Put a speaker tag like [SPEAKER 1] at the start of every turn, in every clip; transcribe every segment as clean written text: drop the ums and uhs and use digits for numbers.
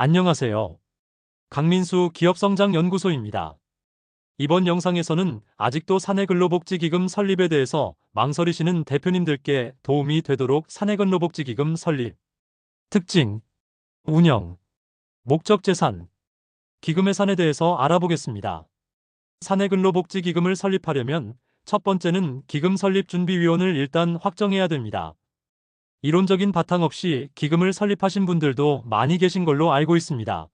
[SPEAKER 1] 안녕하세요. 강민수 기업성장연구소입니다. 이번 영상에서는 아직도 사내근로복지기금 설립에 대해서 망설이시는 대표님들께 도움이 되도록 사내근로복지기금 설립, 특징, 운영, 목적 재산, 기금 예산에 대해서 알아보겠습니다. 사내근로복지기금을 설립하려면 첫 번째는 기금 설립준비위원을 일단 확정해야 됩니다. 이론적인 바탕 없이 기금을 설립하신 분들도 많이 계신 걸로 알고 있습니다.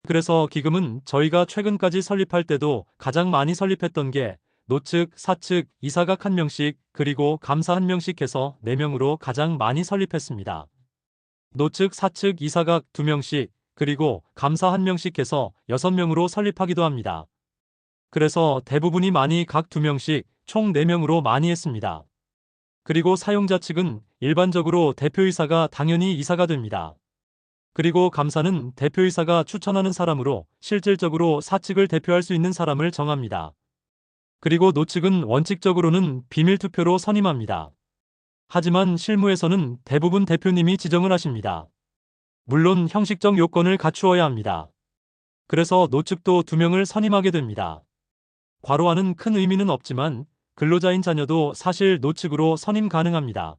[SPEAKER 1] 그래서 기금은 저희가 최근까지 설립할 때도 가장 많이 설립했던 게 노측, 사측, 이사각 1명씩 그리고 감사 1명씩 해서 4명으로 가장 많이 설립했습니다. 노측, 사측, 이사각 2명씩 그리고 감사 1명씩 해서 6명으로 설립하기도 합니다. 그래서 대부분이 많이 각 2명씩 총 4명으로 많이 했습니다. 그리고 사용자 측은 일반적으로 대표이사가 당연히 이사가 됩니다. 그리고 감사는 대표이사가 추천하는 사람으로 실질적으로 사측을 대표할 수 있는 사람을 정합니다. 그리고 노측은 원칙적으로는 비밀투표로 선임합니다. 하지만 실무에서는 대부분 대표님이 지정을 하십니다. 물론 형식적 요건을 갖추어야 합니다. 그래서 노측도 2명을 선임하게 됩니다. 괄호 안은 큰 의미는 없지만 근로자인 자녀도 사실 노측으로 선임 가능합니다.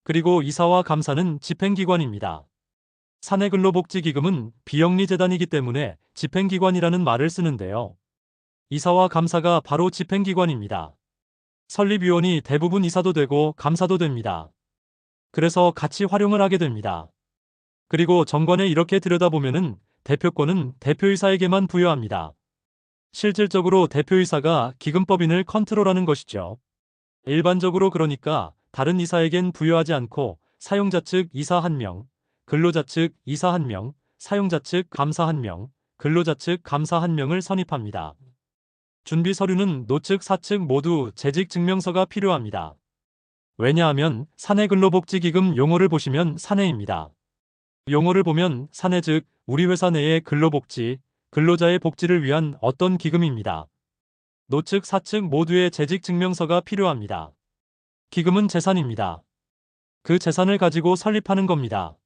[SPEAKER 1] 그리고 이사와 감사는 집행기관입니다. 사내근로복지기금은 비영리재단이기 때문에 집행기관이라는 말을 쓰는데요. 이사와 감사가 바로 집행기관입니다. 설립위원이 대부분 이사도 되고 감사도 됩니다. 그래서 같이 활용을 하게 됩니다. 그리고 정관에 이렇게 들여다보면은 대표권은 대표이사에게만 부여합니다. 실질적으로 대표이사가 기금법인을 컨트롤하는 것이죠. 일반적으로 그러니까 다른 이사에겐 부여하지 않고 사용자 측 이사 1명, 근로자 측 이사 1명, 사용자 측 감사 1명, 근로자 측 감사 1명을 선입합니다. 준비 서류는 노측 사측 모두 재직 증명서가 필요합니다. 왜냐하면 사내근로복지기금 용어를 보시면 사내입니다. 용어를 보면 사내 즉 우리 회사 내의 근로복지, 근로자의 복지를 위한 어떤 기금입니다. 노측 사측 모두의 재직 증명서가 필요합니다. 기금은 재산입니다. 그 재산을 가지고 설립하는 겁니다.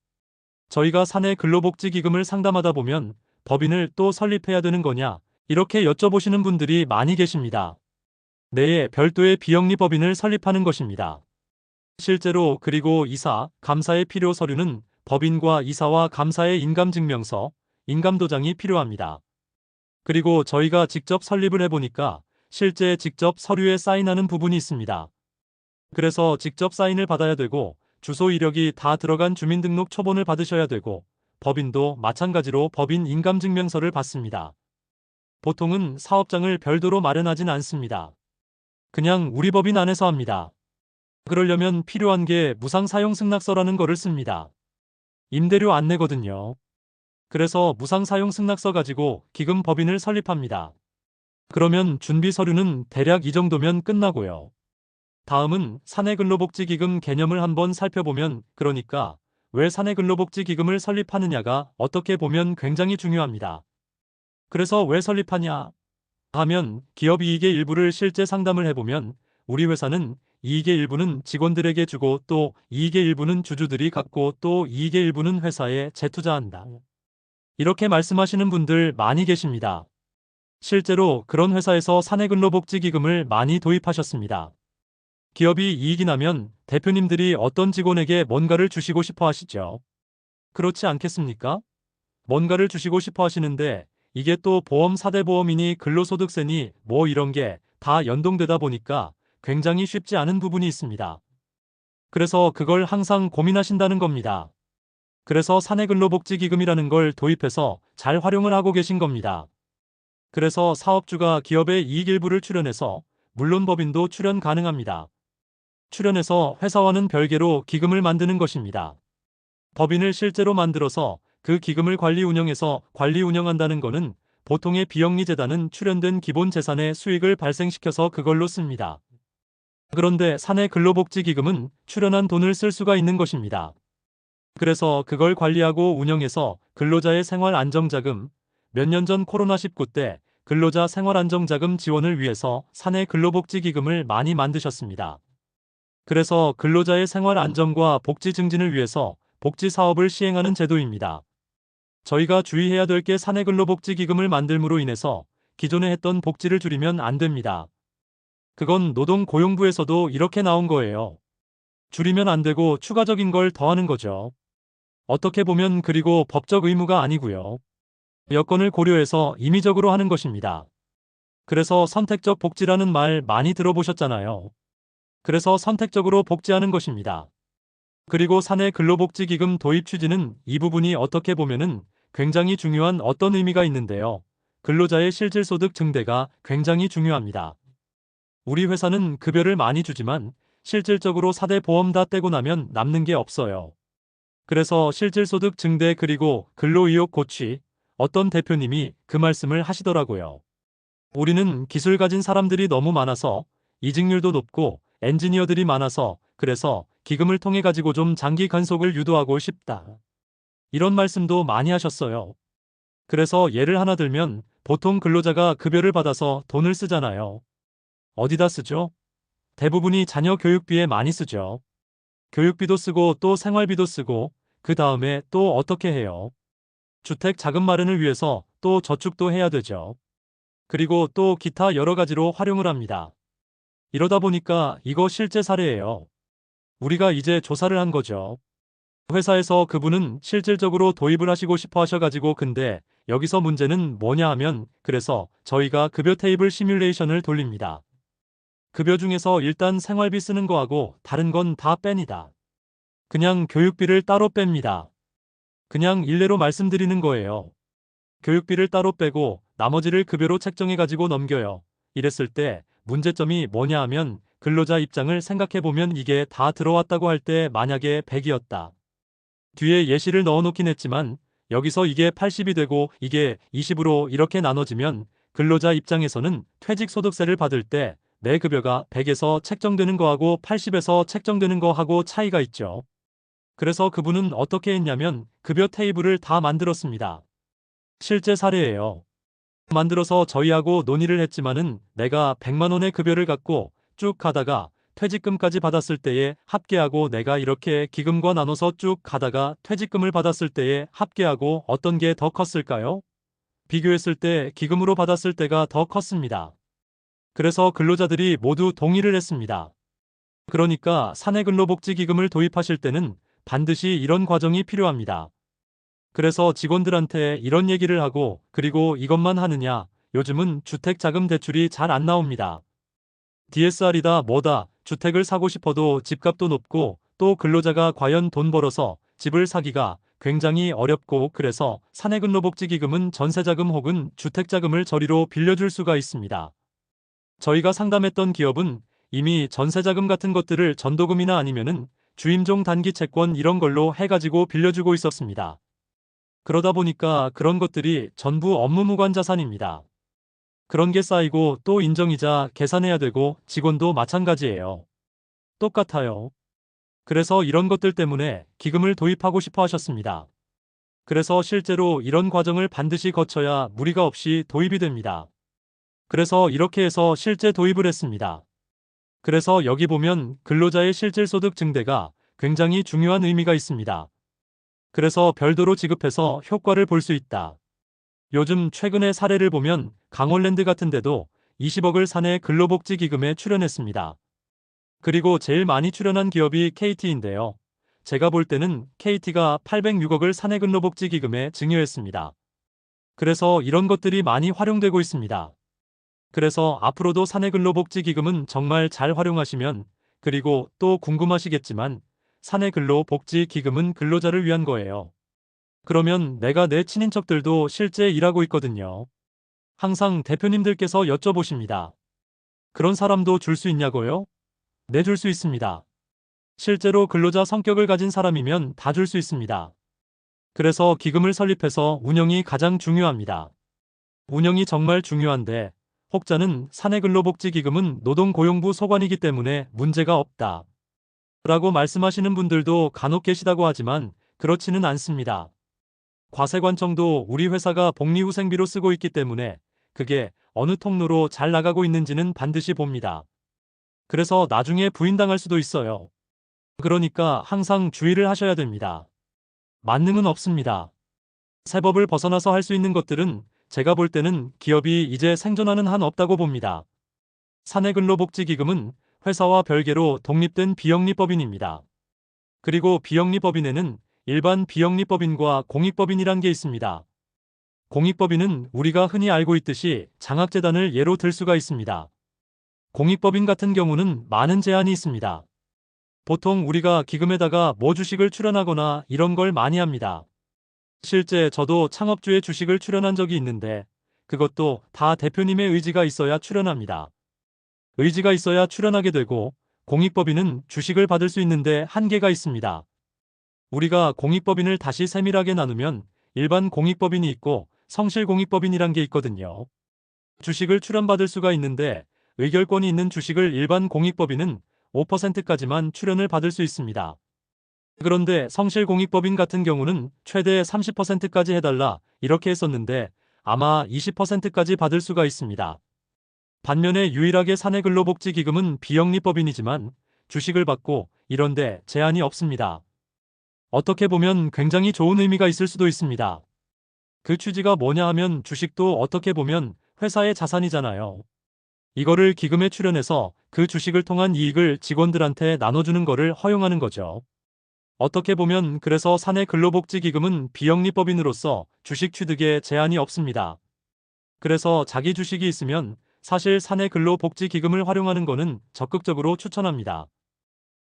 [SPEAKER 1] 저희가 사내 근로복지기금을 상담하다 보면 법인을 또 설립해야 되는 거냐 이렇게 여쭤보시는 분들이 많이 계십니다. 내에 별도의 비영리 법인을 설립하는 것입니다. 실제로 그리고 이사, 감사의 필요 서류는 법인과 이사와 감사의 인감증명서, 인감도장이 필요합니다. 그리고 저희가 직접 설립을 해보니까 실제 직접 서류에 사인하는 부분이 있습니다. 그래서 직접 사인을 받아야 되고 주소 이력이 다 들어간 주민등록 초본을 받으셔야 되고 법인도 마찬가지로 법인 인감증명서를 받습니다. 보통은 사업장을 별도로 마련하진 않습니다. 그냥 우리 법인 안에서 합니다. 그러려면 필요한 게 무상사용승낙서라는 거를 씁니다. 임대료 안 내거든요. 그래서 무상사용승낙서 가지고 기금 법인을 설립합니다. 그러면 준비 서류는 대략 이 정도면 끝나고요. 다음은 사내근로복지기금 개념을 한번 살펴보면 그러니까 왜 사내근로복지기금을 설립하느냐가 어떻게 보면 굉장히 중요합니다. 그래서 왜 설립하냐 하면 기업 이익의 일부를 실제 상담을 해보면 우리 회사는 이익의 일부는 직원들에게 주고 또 이익의 일부는 주주들이 갖고 또 이익의 일부는 회사에 재투자한다. 이렇게 말씀하시는 분들 많이 계십니다. 실제로 그런 회사에서 사내근로복지기금을 많이 도입하셨습니다. 기업이 이익이 나면 대표님들이 어떤 직원에게 뭔가를 주시고 싶어 하시죠? 그렇지 않겠습니까? 뭔가를 주시고 싶어 하시는데 이게 또 보험 4대 보험이니 근로소득세니 뭐 이런 게 다 연동되다 보니까 굉장히 쉽지 않은 부분이 있습니다. 그래서 그걸 항상 고민하신다는 겁니다. 그래서 사내근로복지기금이라는 걸 도입해서 잘 활용을 하고 계신 겁니다. 그래서 사업주가 기업의 이익 일부를 출연해서 물론 법인도 출연 가능합니다. 출연해서 회사와는 별개로 기금을 만드는 것입니다. 법인을 실제로 만들어서 그 기금을 관리 운영한다는 것은 보통의 비영리재단은 출연된 기본 재산의 수익을 발생시켜서 그걸로 씁니다. 그런데 사내근로복지기금은 출연한 돈을 쓸 수가 있는 것입니다. 그래서 그걸 관리하고 운영해서 근로자의 생활안정자금, 몇 년 전 코로나19 때 근로자 생활안정자금 지원을 위해서 사내근로복지기금을 많이 만드셨습니다. 그래서 근로자의 생활안정과 복지 증진을 위해서 복지사업을 시행하는 제도입니다. 저희가 주의해야 될 게 사내근로복지기금을 만들므로 인해서 기존에 했던 복지를 줄이면 안 됩니다. 그건 노동고용부에서도 이렇게 나온 거예요. 줄이면 안 되고 추가적인 걸 더하는 거죠. 어떻게 보면 그리고 법적 의무가 아니고요. 여건을 고려해서 임의적으로 하는 것입니다. 그래서 선택적 복지라는 말 많이 들어보셨잖아요. 그래서 선택적으로 복지하는 것입니다. 그리고 사내 근로복지기금 도입 취지는 이 부분이 어떻게 보면은 굉장히 중요한 어떤 의미가 있는데요. 근로자의 실질소득 증대가 굉장히 중요합니다. 우리 회사는 급여를 많이 주지만 실질적으로 4대 보험 다 떼고 나면 남는 게 없어요. 그래서 실질소득 증대 그리고 근로의욕 고취, 어떤 대표님이 그 말씀을 하시더라고요. 우리는 기술 가진 사람들이 너무 많아서 이직률도 높고 엔지니어들이 많아서 그래서 기금을 통해 가지고 좀 장기 간속을 유도하고 싶다. 이런 말씀도 많이 하셨어요. 그래서 예를 하나 들면 보통 근로자가 급여를 받아서 돈을 쓰잖아요. 어디다 쓰죠? 대부분이 자녀 교육비에 많이 쓰죠. 교육비도 쓰고 또 생활비도 쓰고 그 다음에 또 어떻게 해요? 주택 자금 마련을 위해서 또 저축도 해야 되죠. 그리고 또 기타 여러 가지로 활용을 합니다. 이러다 보니까 이거 실제 사례예요. 우리가 이제 조사를 한 거죠. 회사에서 그분은 실질적으로 도입을 하시고 싶어 하셔가지고 근데 여기서 문제는 뭐냐 하면 그래서 저희가 급여 테이블 시뮬레이션을 돌립니다. 급여 중에서 일단 생활비 쓰는 거하고 다른 건 다 뺍니다. 그냥 교육비를 따로 뺍니다. 그냥 일례로 말씀드리는 거예요. 교육비를 따로 빼고 나머지를 급여로 책정해가지고 넘겨요. 이랬을 때 문제점이 뭐냐 하면 근로자 입장을 생각해보면 이게 다 들어왔다고 할 때 만약에 100이었다. 뒤에 예시를 넣어놓긴 했지만 여기서 이게 80이 되고 이게 20으로 이렇게 나눠지면 근로자 입장에서는 퇴직소득세를 받을 때 내 급여가 100에서 책정되는 거하고 80에서 책정되는 거하고 차이가 있죠. 그래서 그분은 어떻게 했냐면 급여 테이블을 다 만들었습니다. 실제 사례예요. 만들어서 저희하고 논의를 했지만은 내가 100만 원의 급여를 갖고 쭉 가다가 퇴직금까지 받았을 때에 합계하고 내가 이렇게 기금과 나눠서 쭉 가다가 퇴직금을 받았을 때에 합계하고 어떤 게 더 컸을까요? 비교했을 때 기금으로 받았을 때가 더 컸습니다. 그래서 근로자들이 모두 동의를 했습니다. 그러니까 사내근로복지기금을 도입하실 때는 반드시 이런 과정이 필요합니다. 그래서 직원들한테 이런 얘기를 하고 그리고 이것만 하느냐? 요즘은 주택자금 대출이 잘 안 나옵니다. DSR이다 뭐다 주택을 사고 싶어도 집값도 높고 또 근로자가 과연 돈 벌어서 집을 사기가 굉장히 어렵고 그래서 사내근로복지기금은 전세자금 혹은 주택자금을 저리로 빌려줄 수가 있습니다. 저희가 상담했던 기업은 이미 전세자금 같은 것들을 전도금이나 아니면은 주임종 단기 채권 이런 걸로 해가지고 빌려주고 있었습니다. 그러다 보니까 그런 것들이 전부 업무무관 자산입니다. 그런 게 쌓이고 또 인정이자 계산해야 되고 직원도 마찬가지예요. 똑같아요. 그래서 이런 것들 때문에 기금을 도입하고 싶어 하셨습니다. 그래서 실제로 이런 과정을 반드시 거쳐야 무리가 없이 도입이 됩니다. 그래서 이렇게 해서 실제 도입을 했습니다. 그래서 여기 보면 근로자의 실질소득 증대가 굉장히 중요한 의미가 있습니다. 그래서 별도로 지급해서 효과를 볼 수 있다. 요즘 최근의 사례를 보면 강원랜드 같은 데도 20억을 사내 근로복지기금에 출연했습니다. 그리고 제일 많이 출연한 기업이 KT인데요. 제가 볼 때는 KT가 806억을 사내 근로복지기금에 증여했습니다. 그래서 이런 것들이 많이 활용되고 있습니다. 그래서 앞으로도 사내 근로복지기금은 정말 잘 활용하시면 그리고 또 궁금하시겠지만 사내 근로복지기금은 근로자를 위한 거예요. 그러면 내가 내 친인척들도 실제 일하고 있거든요. 항상 대표님들께서 여쭤보십니다. 그런 사람도 줄 수 있냐고요? 네, 줄 수 있습니다. 실제로 근로자 성격을 가진 사람이면 다 줄 수 있습니다. 그래서 기금을 설립해서 운영이 가장 중요합니다. 운영이 정말 중요한데 혹자는 사내근로복지기금은 노동고용부 소관이기 때문에 문제가 없다. 라고 말씀하시는 분들도 간혹 계시다고 하지만 그렇지는 않습니다. 과세관청도 우리 회사가 복리후생비로 쓰고 있기 때문에 그게 어느 통로로 잘 나가고 있는지는 반드시 봅니다. 그래서 나중에 부인당할 수도 있어요. 그러니까 항상 주의를 하셔야 됩니다. 만능은 없습니다. 세법을 벗어나서 할 수 있는 것들은 제가 볼 때는 기업이 이제 생존하는 한 없다고 봅니다. 사내근로복지기금은 회사와 별개로 독립된 비영리법인입니다. 그리고 비영리법인에는 일반 비영리법인과 공익법인이란 게 있습니다. 공익법인은 우리가 흔히 알고 있듯이 장학재단을 예로 들 수가 있습니다. 공익법인 같은 경우는 많은 제한이 있습니다. 보통 우리가 기금에다가 주식을 출연하거나 이런 걸 많이 합니다. 실제 저도 창업주의 주식을 출연한 적이 있는데 그것도 다 대표님의 의지가 있어야 출연합니다. 의지가 있어야 출연하게 되고 공익법인은 주식을 받을 수 있는데 한계가 있습니다. 우리가 공익법인을 다시 세밀하게 나누면 일반 공익법인이 있고 성실공익법인이란 게 있거든요. 주식을 출연받을 수가 있는데 의결권이 있는 주식을 일반 공익법인은 5%까지만 출연을 받을 수 있습니다. 그런데 성실공익법인 같은 경우는 최대 30%까지 해달라 이렇게 했었는데 아마 20%까지 받을 수가 있습니다. 반면에 유일하게 사내근로복지기금은 비영리법인이지만 주식을 받고 이런데 제한이 없습니다. 어떻게 보면 굉장히 좋은 의미가 있을 수도 있습니다. 그 취지가 뭐냐 하면 주식도 어떻게 보면 회사의 자산이잖아요. 이거를 기금에 출연해서 그 주식을 통한 이익을 직원들한테 나눠주는 거를 허용하는 거죠. 어떻게 보면 그래서 사내근로복지기금은 비영리법인으로서 주식 취득에 제한이 없습니다. 그래서 자기 주식이 있으면 사실 사내근로복지기금을 활용하는 거는 적극적으로 추천합니다.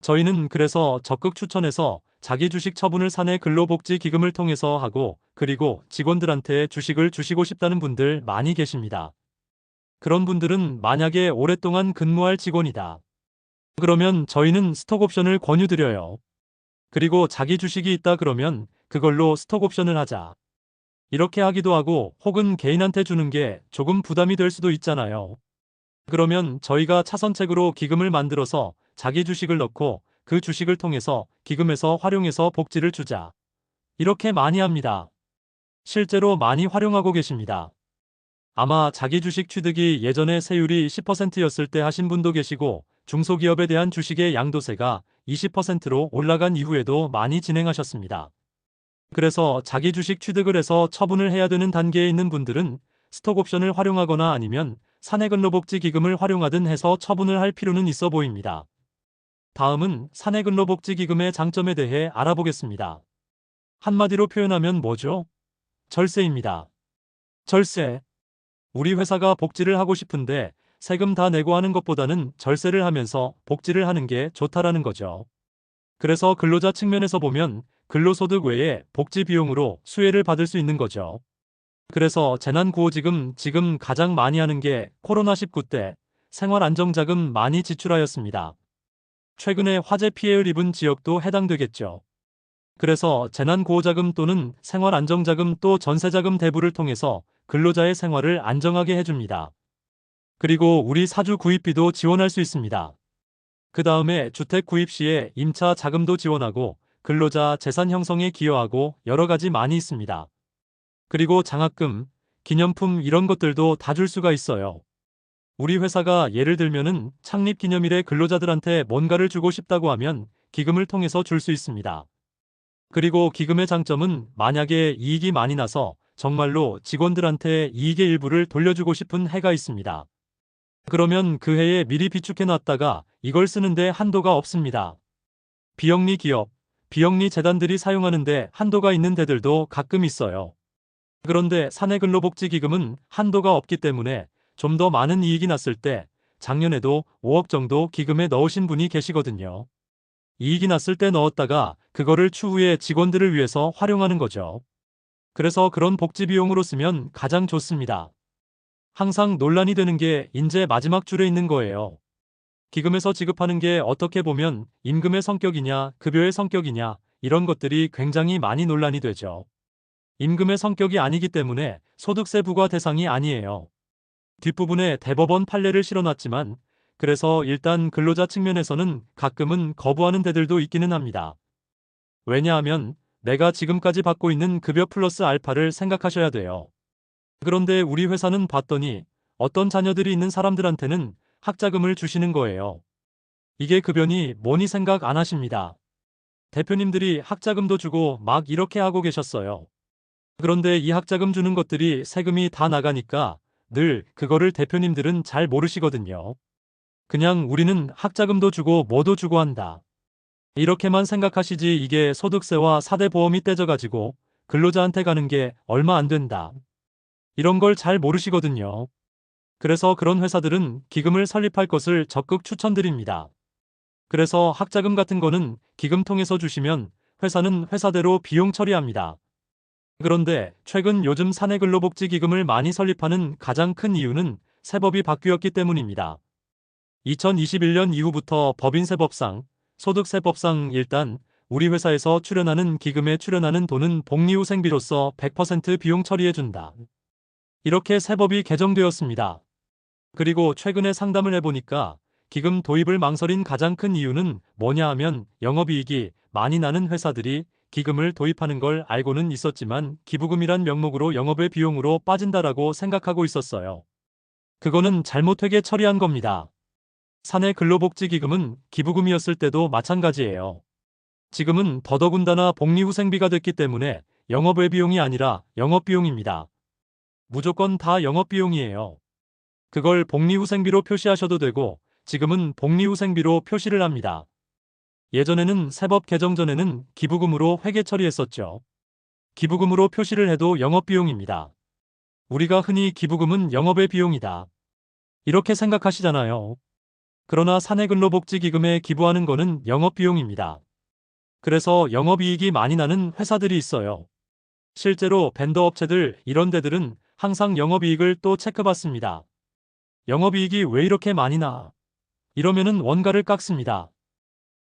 [SPEAKER 1] 저희는 그래서 적극 추천해서 자기 주식 처분을 사내근로복지기금을 통해서 하고 그리고 직원들한테 주식을 주시고 싶다는 분들 많이 계십니다. 그런 분들은 만약에 오랫동안 근무할 직원이다. 그러면 저희는 스톡옵션을 권유드려요. 그리고 자기 주식이 있다 그러면 그걸로 스톡옵션을 하자. 이렇게 하기도 하고 혹은 개인한테 주는 게 조금 부담이 될 수도 있잖아요. 그러면 저희가 차선책으로 기금을 만들어서 자기 주식을 넣고 그 주식을 통해서 기금에서 활용해서 복지를 주자. 이렇게 많이 합니다. 실제로 많이 활용하고 계십니다. 아마 자기 주식 취득이 예전에 세율이 10%였을 때 하신 분도 계시고 중소기업에 대한 주식의 양도세가 20%로 올라간 이후에도 많이 진행하셨습니다. 그래서 자기 주식 취득을 해서 처분을 해야 되는 단계에 있는 분들은 스톡옵션을 활용하거나 아니면 사내근로복지기금을 활용하든 해서 처분을 할 필요는 있어 보입니다. 다음은 사내근로복지기금의 장점에 대해 알아보겠습니다. 한마디로 표현하면 뭐죠? 절세입니다. 절세. 우리 회사가 복지를 하고 싶은데 세금 다 내고 하는 것보다는 절세를 하면서 복지를 하는 게 좋다라는 거죠. 그래서 근로자 측면에서 보면 근로소득 외에 복지 비용으로 수혜를 받을 수 있는 거죠. 그래서 재난구호지금 지금 가장 많이 하는 게 코로나19 때 생활안정자금 많이 지출하였습니다. 최근에 화재 피해를 입은 지역도 해당되겠죠. 그래서 재난구호자금 또는 생활안정자금 또 전세자금 대부를 통해서 근로자의 생활을 안정하게 해줍니다. 그리고 우리 사주 구입비도 지원할 수 있습니다. 그 다음에 주택 구입 시에 임차 자금도 지원하고 근로자 재산 형성에 기여하고 여러 가지 많이 있습니다. 그리고 장학금, 기념품 이런 것들도 다 줄 수가 있어요. 우리 회사가 예를 들면은 창립 기념일에 근로자들한테 뭔가를 주고 싶다고 하면 기금을 통해서 줄 수 있습니다. 그리고 기금의 장점은 만약에 이익이 많이 나서 정말로 직원들한테 이익의 일부를 돌려주고 싶은 해가 있습니다. 그러면 그 해에 미리 비축해 놨다가 이걸 쓰는데 한도가 없습니다. 비영리 기업, 비영리 재단들이 사용하는데 한도가 있는 데들도 가끔 있어요. 그런데 사내근로복지기금은 한도가 없기 때문에 좀 더 많은 이익이 났을 때 작년에도 5억 정도 기금에 넣으신 분이 계시거든요. 이익이 났을 때 넣었다가 그거를 추후에 직원들을 위해서 활용하는 거죠. 그래서 그런 복지 비용으로 쓰면 가장 좋습니다. 항상 논란이 되는 게 인제 마지막 줄에 있는 거예요. 기금에서 지급하는 게 어떻게 보면 임금의 성격이냐 급여의 성격이냐 이런 것들이 굉장히 많이 논란이 되죠. 임금의 성격이 아니기 때문에 소득세 부과 대상이 아니에요. 뒷부분에 대법원 판례를 실어놨지만 그래서 일단 근로자 측면에서는 가끔은 거부하는 데들도 있기는 합니다. 왜냐하면 내가 지금까지 받고 있는 급여 플러스 알파를 생각하셔야 돼요. 그런데 우리 회사는 봤더니 어떤 자녀들이 있는 사람들한테는 학자금을 주시는 거예요. 이게 급여니 뭐니 생각 안 하십니다. 대표님들이 학자금도 주고 막 이렇게 하고 계셨어요. 그런데 이 학자금 주는 것들이 세금이 다 나가니까 늘 그거를 대표님들은 잘 모르시거든요. 그냥 우리는 학자금도 주고 뭐도 주고 한다. 이렇게만 생각하시지 이게 소득세와 사대보험이 떼져가지고 근로자한테 가는 게 얼마 안 된다. 이런 걸 잘 모르시거든요. 그래서 그런 회사들은 기금을 설립할 것을 적극 추천드립니다. 그래서 학자금 같은 거는 기금 통해서 주시면 회사는 회사대로 비용 처리합니다. 그런데 최근 요즘 사내근로복지기금을 많이 설립하는 가장 큰 이유는 세법이 바뀌었기 때문입니다. 2021년 이후부터 법인세법상, 소득세법상 일단 우리 회사에서 출연하는 기금에 출연하는 돈은 복리후생비로서 100% 비용 처리해준다. 이렇게 세법이 개정되었습니다. 그리고 최근에 상담을 해보니까 기금 도입을 망설인 가장 큰 이유는 뭐냐 하면 영업이익이 많이 나는 회사들이 기금을 도입하는 걸 알고는 있었지만 기부금이란 명목으로 영업의 비용으로 빠진다라고 생각하고 있었어요. 그거는 잘못되게 처리한 겁니다. 사내근로복지기금은 기부금이었을 때도 마찬가지예요. 지금은 더더군다나 복리후생비가 됐기 때문에 영업외 비용이 아니라 영업비용입니다. 무조건 다 영업비용이에요. 그걸 복리후생비로 표시하셔도 되고 지금은 복리후생비로 표시를 합니다. 예전에는 세법 개정 전에는 기부금으로 회계 처리했었죠. 기부금으로 표시를 해도 영업비용입니다. 우리가 흔히 기부금은 영업의 비용이다. 이렇게 생각하시잖아요. 그러나 사내근로복지기금에 기부하는 거는 영업비용입니다. 그래서 영업이익이 많이 나는 회사들이 있어요. 실제로 벤더 업체들 이런 데들은 항상 영업이익을 또 체크받습니다. 영업이익이 왜 이렇게 많이 나? 이러면은 원가를 깎습니다.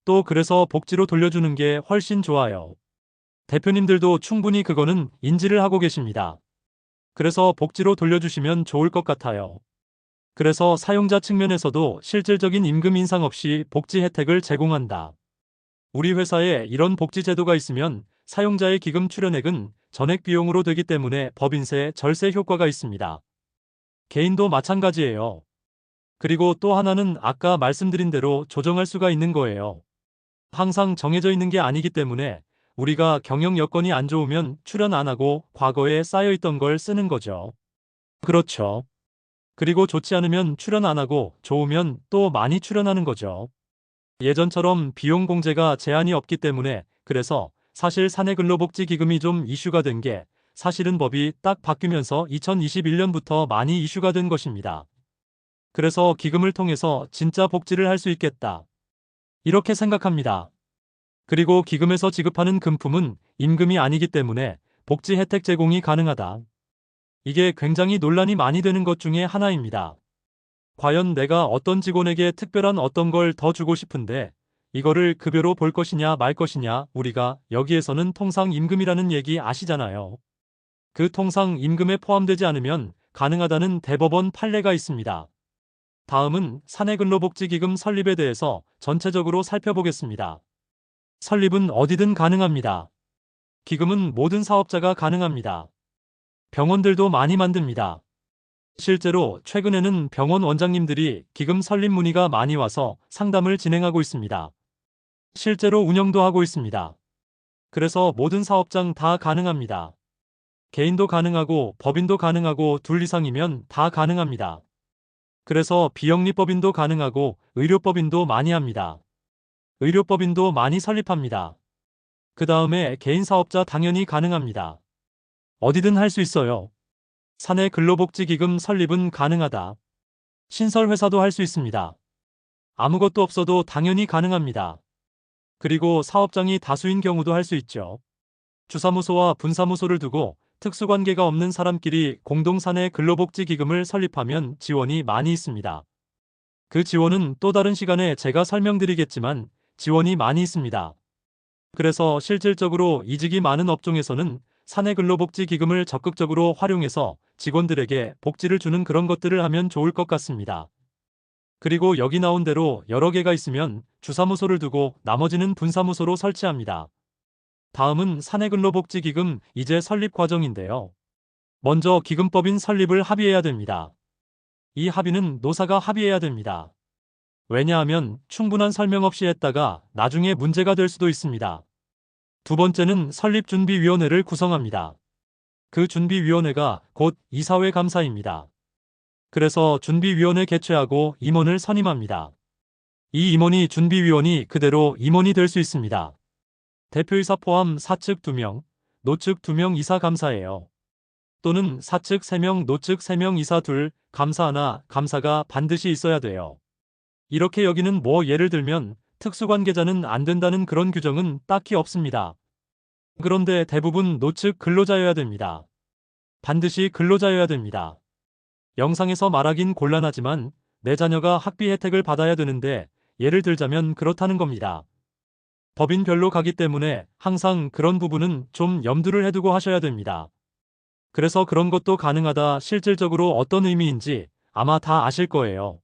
[SPEAKER 1] 또 그래서 복지로 돌려주는 게 훨씬 좋아요. 대표님들도 충분히 그거는 인지를 하고 계십니다. 그래서 복지로 돌려주시면 좋을 것 같아요. 그래서 사용자 측면에서도 실질적인 임금 인상 없이 복지 혜택을 제공한다. 우리 회사에 이런 복지 제도가 있으면 사용자의 기금 출연액은 전액 비용으로 되기 때문에 법인세 절세 효과가 있습니다. 개인도 마찬가지예요. 그리고 또 하나는 아까 말씀드린 대로 조정할 수가 있는 거예요. 항상 정해져 있는 게 아니기 때문에 우리가 경영 여건이 안 좋으면 출연 안 하고 과거에 쌓여있던 걸 쓰는 거죠. 그렇죠. 그리고 좋지 않으면 출연 안 하고 좋으면 또 많이 출연하는 거죠. 예전처럼 비용 공제가 제한이 없기 때문에 그래서 사실 사내근로복지기금이 좀 이슈가 된 게 사실은 법이 딱 바뀌면서 2021년부터 많이 이슈가 된 것입니다. 그래서 기금을 통해서 진짜 복지를 할 수 있겠다. 이렇게 생각합니다. 그리고 기금에서 지급하는 금품은 임금이 아니기 때문에 복지 혜택 제공이 가능하다. 이게 굉장히 논란이 많이 되는 것 중에 하나입니다. 과연 내가 어떤 직원에게 특별한 어떤 걸 더 주고 싶은데 이거를 급여로 볼 것이냐 말 것이냐 우리가 여기에서는 통상 임금이라는 얘기 아시잖아요. 그 통상 임금에 포함되지 않으면 가능하다는 대법원 판례가 있습니다. 다음은 사내근로복지기금 설립에 대해서 전체적으로 살펴보겠습니다. 설립은 어디든 가능합니다. 기금은 모든 사업자가 가능합니다. 병원들도 많이 만듭니다. 실제로 최근에는 병원 원장님들이 기금 설립 문의가 많이 와서 상담을 진행하고 있습니다. 실제로 운영도 하고 있습니다. 그래서 모든 사업장 다 가능합니다. 개인도 가능하고 법인도 가능하고 둘 이상이면 다 가능합니다. 그래서 비영리법인도 가능하고 의료법인도 많이 합니다. 의료법인도 많이 설립합니다. 그 다음에 개인 사업자 당연히 가능합니다. 어디든 할 수 있어요. 사내근로복지기금 설립은 가능하다. 신설회사도 할 수 있습니다. 아무것도 없어도 당연히 가능합니다. 그리고 사업장이 다수인 경우도 할 수 있죠. 주사무소와 분사무소를 두고 특수관계가 없는 사람끼리 공동사내 근로복지기금을 설립하면 지원이 많이 있습니다. 그 지원은 또 다른 시간에 제가 설명드리겠지만 지원이 많이 있습니다. 그래서 실질적으로 이직이 많은 업종에서는 사내근로복지기금을 적극적으로 활용해서 직원들에게 복지를 주는 그런 것들을 하면 좋을 것 같습니다. 그리고 여기 나온 대로 여러 개가 있으면 주사무소를 두고 나머지는 분사무소로 설치합니다. 다음은 사내근로복지기금 이제 설립 과정인데요. 먼저 기금법인 설립을 합의해야 됩니다. 이 합의는 노사가 합의해야 됩니다. 왜냐하면 충분한 설명 없이 했다가 나중에 문제가 될 수도 있습니다. 두 번째는 설립준비위원회를 구성합니다. 그 준비위원회가 곧 이사회 감사입니다. 그래서 준비위원회 개최하고 임원을 선임합니다. 이 임원이 준비위원이 그대로 임원이 될 수 있습니다. 대표이사 포함 사측 2명, 노측 2명 이사 감사예요. 또는 사측 3명, 노측 3명 이사 2, 감사 하나, 감사가 반드시 있어야 돼요. 이렇게 여기는 뭐 예를 들면 특수관계자는 안 된다는 그런 규정은 딱히 없습니다. 그런데 대부분 노측 근로자여야 됩니다. 반드시 근로자여야 됩니다. 영상에서 말하긴 곤란하지만 내 자녀가 학비 혜택을 받아야 되는데 예를 들자면 그렇다는 겁니다. 법인별로 가기 때문에 항상 그런 부분은 좀 염두를 해두고 하셔야 됩니다. 그래서 그런 것도 가능하다 실질적으로 어떤 의미인지 아마 다 아실 거예요.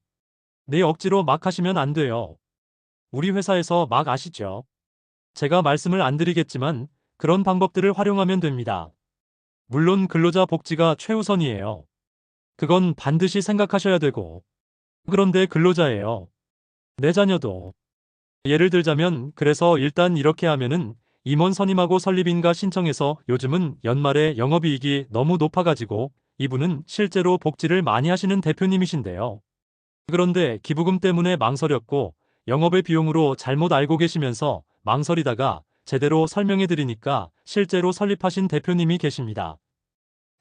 [SPEAKER 1] 내 억지로 막 하시면 안 돼요. 우리 회사에서 막 아시죠? 제가 말씀을 안 드리겠지만 그런 방법들을 활용하면 됩니다. 물론 근로자 복지가 최우선이에요. 그건 반드시 생각하셔야 되고. 그런데 근로자예요. 내 자녀도. 예를 들자면 그래서 일단 이렇게 하면은 임원 선임하고 설립인가 신청해서 요즘은 연말에 영업이익이 너무 높아가지고 이분은 실제로 복지를 많이 하시는 대표님이신데요. 그런데 기부금 때문에 망설였고 영업의 비용으로 잘못 알고 계시면서 망설이다가 제대로 설명해 드리니까 실제로 설립하신 대표님이 계십니다.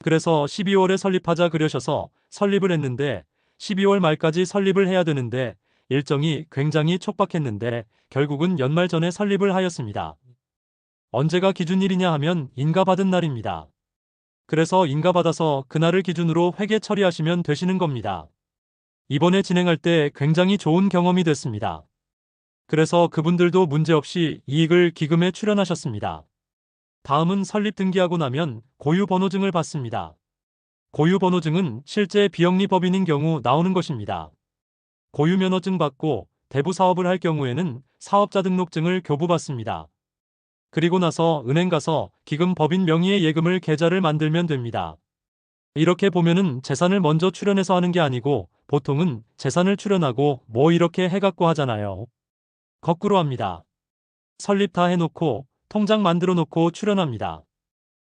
[SPEAKER 1] 그래서 12월에 설립하자 그러셔서 설립을 했는데 12월 말까지 설립을 해야 되는데 일정이 굉장히 촉박했는데 결국은 연말 전에 설립을 하였습니다. 언제가 기준일이냐 하면 인가받은 날입니다. 그래서 인가받아서 그날을 기준으로 회계 처리하시면 되시는 겁니다. 이번에 진행할 때 굉장히 좋은 경험이 됐습니다. 그래서 그분들도 문제없이 이익을 기금에 출연하셨습니다. 다음은 설립 등기하고 나면 고유번호증을 받습니다. 고유번호증은 실제 비영리법인인 경우 나오는 것입니다. 고유면허증 받고 대부 사업을 할 경우에는 사업자 등록증을 교부받습니다. 그리고 나서 은행 가서 기금 법인 명의의 예금을 계좌를 만들면 됩니다. 이렇게 보면은 재산을 먼저 출연해서 하는 게 아니고 보통은 재산을 출연하고 뭐 이렇게 해갖고 하잖아요. 거꾸로 합니다. 설립 다 해놓고 통장 만들어 놓고 출연합니다.